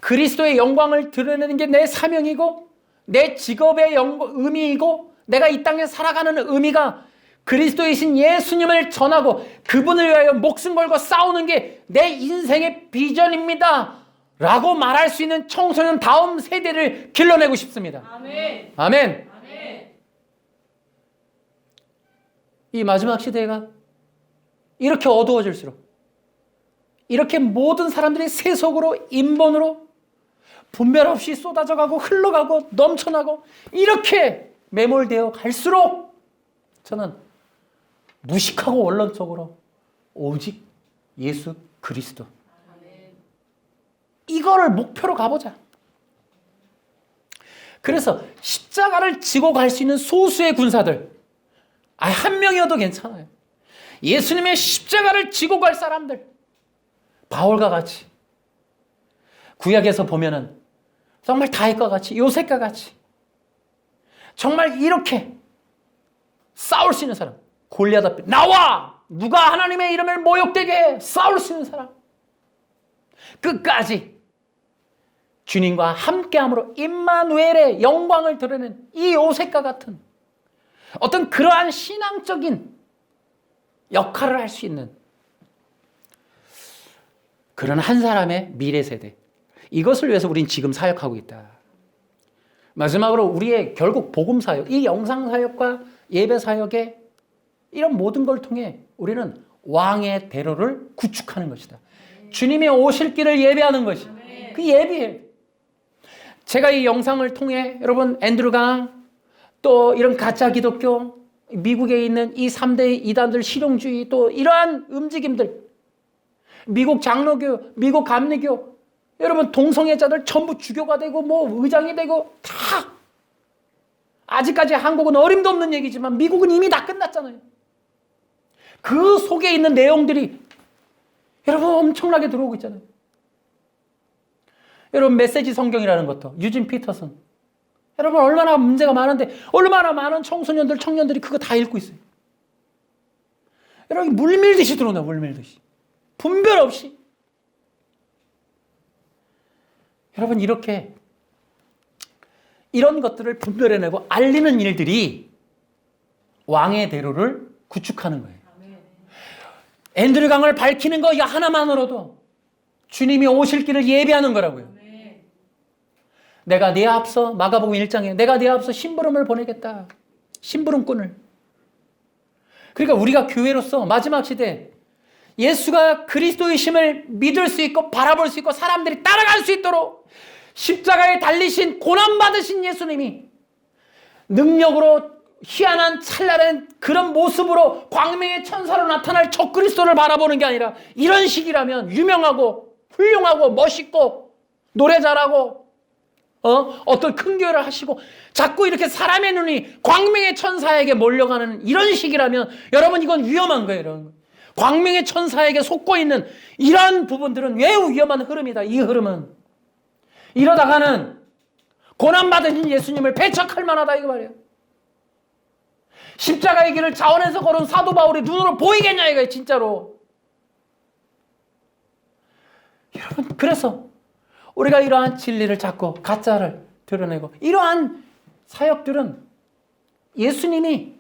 그리스도의 영광을 드러내는 게 내 사명이고 내 직업의 의미이고 내가 이 땅에 살아가는 의미가 그리스도이신 예수님을 전하고 그분을 위하여 목숨 걸고 싸우는 게 내 인생의 비전입니다. 라고 말할 수 있는 청소년 다음 세대를 길러내고 싶습니다. 아멘. 아멘. 아멘. 이 마지막 시대가 이렇게 어두워질수록 이렇게 모든 사람들이 세속으로 인본으로 분별 없이 쏟아져가고 흘러가고 넘쳐나고 이렇게 매몰되어 갈수록 저는 무식하고 원론적으로 오직 예수 그리스도 이거를 목표로 가보자. 그래서 십자가를 지고 갈 수 있는 소수의 군사들, 한 명이어도 괜찮아요. 예수님의 십자가를 지고 갈 사람들, 바울과 같이 구약에서 보면은 정말 다윗과 같이 요셉과 같이 정말 이렇게 싸울 수 있는 사람, 골리앗 앞에 나와! 누가 하나님의 이름을 모욕되게 해! 싸울 수 있는 사람, 끝까지 주님과 함께함으로 임마누엘의 영광을 드러낸 이 요셉과 같은 어떤 그러한 신앙적인 역할을 할 수 있는 그런 한 사람의 미래 세대, 이것을 위해서 우린 지금 사역하고 있다. 마지막으로 우리의 결국 복음 사역, 이 영상 사역과 예배 사역의 이런 모든 걸 통해 우리는 왕의 대로를 구축하는 것이다. 주님이 오실 길을 예배하는 것이 그 예배예요. 제가 이 영상을 통해 여러분 앤드루강 또 이런 가짜 기독교, 미국에 있는 이 3대 이단들 실용주의 또 이러한 움직임들, 미국 장로교, 미국 감리교, 여러분 동성애자들 전부 주교가 되고 뭐 의장이 되고 다 아직까지 한국은 어림도 없는 얘기지만 미국은 이미 다 끝났잖아요. 그 속에 있는 내용들이 여러분 엄청나게 들어오고 있잖아요. 여러분 메시지 성경이라는 것도 유진 피터슨, 여러분 얼마나 문제가 많은데 얼마나 많은 청소년들, 청년들이 그거 다 읽고 있어요. 여러분 물밀듯이 들어오나, 물밀듯이 분별 없이. 여러분 이렇게 이런 것들을 분별해내고 알리는 일들이 왕의 대로를 구축하는 거예요. 앤드류강을 밝히는 거 하나만으로도 주님이 오실 길을 예비하는 거라고요. 내가 네 앞서, 마가복음 1장에 내가 네 앞서 심부름을 보내겠다. 심부름꾼을. 그러니까 우리가 교회로서 마지막 시대 예수가 그리스도이심을 믿을 수 있고 바라볼 수 있고 사람들이 따라갈 수 있도록 십자가에 달리신 고난받으신 예수님이 능력으로 희한한 찬란한 그런 모습으로 광명의 천사로 나타날 저 그리스도를 바라보는 게 아니라 이런 식이라면 유명하고 훌륭하고 멋있고 노래 잘하고 어떤 큰 교회를 하시고 자꾸 이렇게 사람의 눈이 광명의 천사에게 몰려가는 이런 식이라면 여러분 이건 위험한 거예요. 여러분. 광명의 천사에게 속고 있는 이러한 부분들은 매우 위험한 흐름이다. 이 흐름은 이러다가는 고난받으신 예수님을 배척할 만하다 이거 말이에요. 십자가의 길을 자원해서 걸은 사도 바울이 눈으로 보이겠냐 이거예요. 진짜로. 여러분 그래서 우리가 이러한 진리를 찾고 가짜를 드러내고 이러한 사역들은 예수님이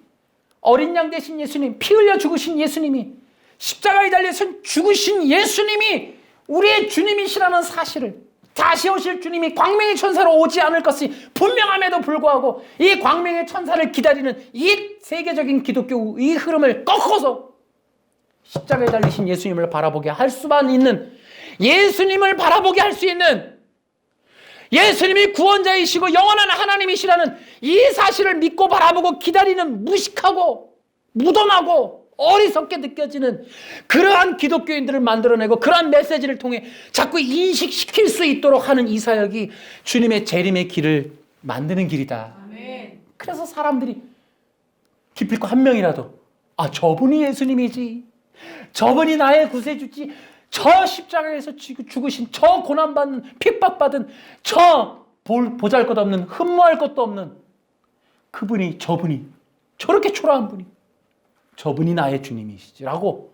어린 양 되신 예수님, 피 흘려 죽으신 예수님이 십자가에 달려서 죽으신 예수님이 우리의 주님이시라는 사실을, 다시 오실 주님이 광명의 천사로 오지 않을 것이 분명함에도 불구하고 이 광명의 천사를 기다리는 이 세계적인 기독교 이 흐름을 꺾어서 십자가에 달리신 예수님을 바라보게 할 수만 있는, 예수님을 바라보게 할 수 있는 예수님이 구원자이시고 영원한 하나님이시라는 이 사실을 믿고 바라보고 기다리는 무식하고 무덤하고 어리석게 느껴지는 그러한 기독교인들을 만들어내고 그러한 메시지를 통해 자꾸 인식시킬 수 있도록 하는 이 사역이 주님의 재림의 길을 만드는 길이다. 아멘. 그래서 사람들이 기필코 한 명이라도 저분이 예수님이지, 저분이 나의 구세주지, 저 십자가에서 죽으신 저 고난받는 핍박받은 저 보잘것없는 흠모할 것도 없는 그분이, 저분이, 저렇게 초라한 분이 저분이 나의 주님이시지라고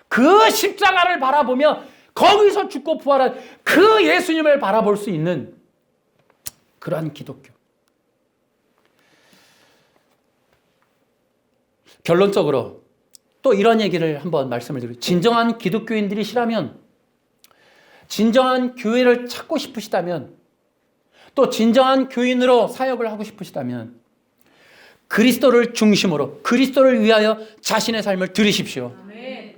그 십자가를 바라보며 거기서 죽고 부활한 그 예수님을 바라볼 수 있는 그러한 기독교. 결론적으로 또 이런 얘기를 한번 말씀을 드려요. 진정한 기독교인들이시라면, 진정한 교회를 찾고 싶으시다면, 또 진정한 교인으로 사역을 하고 싶으시다면 그리스도를 중심으로 그리스도를 위하여 자신의 삶을 들이십시오. 아멘.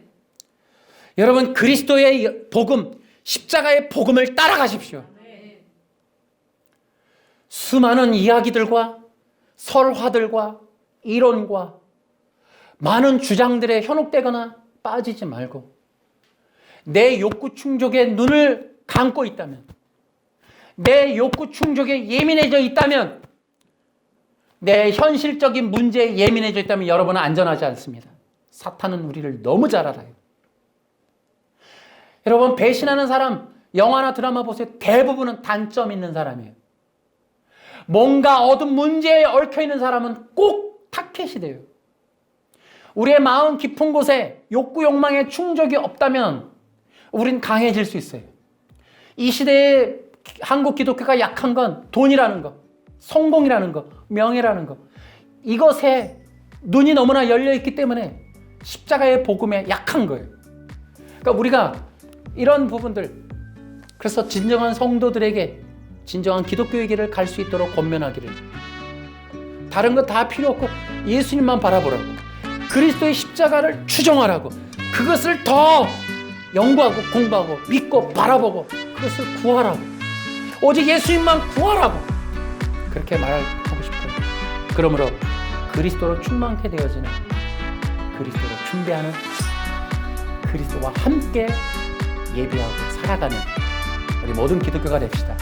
여러분, 그리스도의 복음, 십자가의 복음을 따라가십시오. 아멘. 수많은 이야기들과 설화들과 이론과 많은 주장들에 현혹되거나 빠지지 말고 내 욕구 충족에 눈을 감고 있다면, 내 욕구 충족에 예민해져 있다면, 내 현실적인 문제에 예민해져 있다면 여러분은 안전하지 않습니다. 사탄은 우리를 너무 잘 알아요. 여러분, 배신하는 사람, 영화나 드라마 보세요. 대부분은 단점 있는 사람이에요. 뭔가 얻은 문제에 얽혀있는 사람은 꼭 타켓이 돼요. 우리의 마음 깊은 곳에 욕구 욕망의 충족이 없다면 우린 강해질 수 있어요. 이 시대에 한국 기독교가 약한 건 돈이라는 거, 성공이라는 거, 명예라는 거, 이것에 눈이 너무나 열려있기 때문에 십자가의 복음에 약한 거예요. 그러니까 우리가 이런 부분들, 그래서 진정한 성도들에게 진정한 기독교의 길을 갈 수 있도록 권면하기를, 다른 거 다 필요 없고 예수님만 바라보라고, 그리스도의 십자가를 추종하라고, 그것을 더 연구하고 공부하고 믿고 바라보고 그것을 구하라고, 오직 예수님만 구하라고, 그렇게 말하고 싶어요. 그러므로 그리스도로 충만케 되어지는, 그리스도로 준비하는, 그리스도와 함께 예배하고 살아가는 우리 모든 기독교가 됩시다.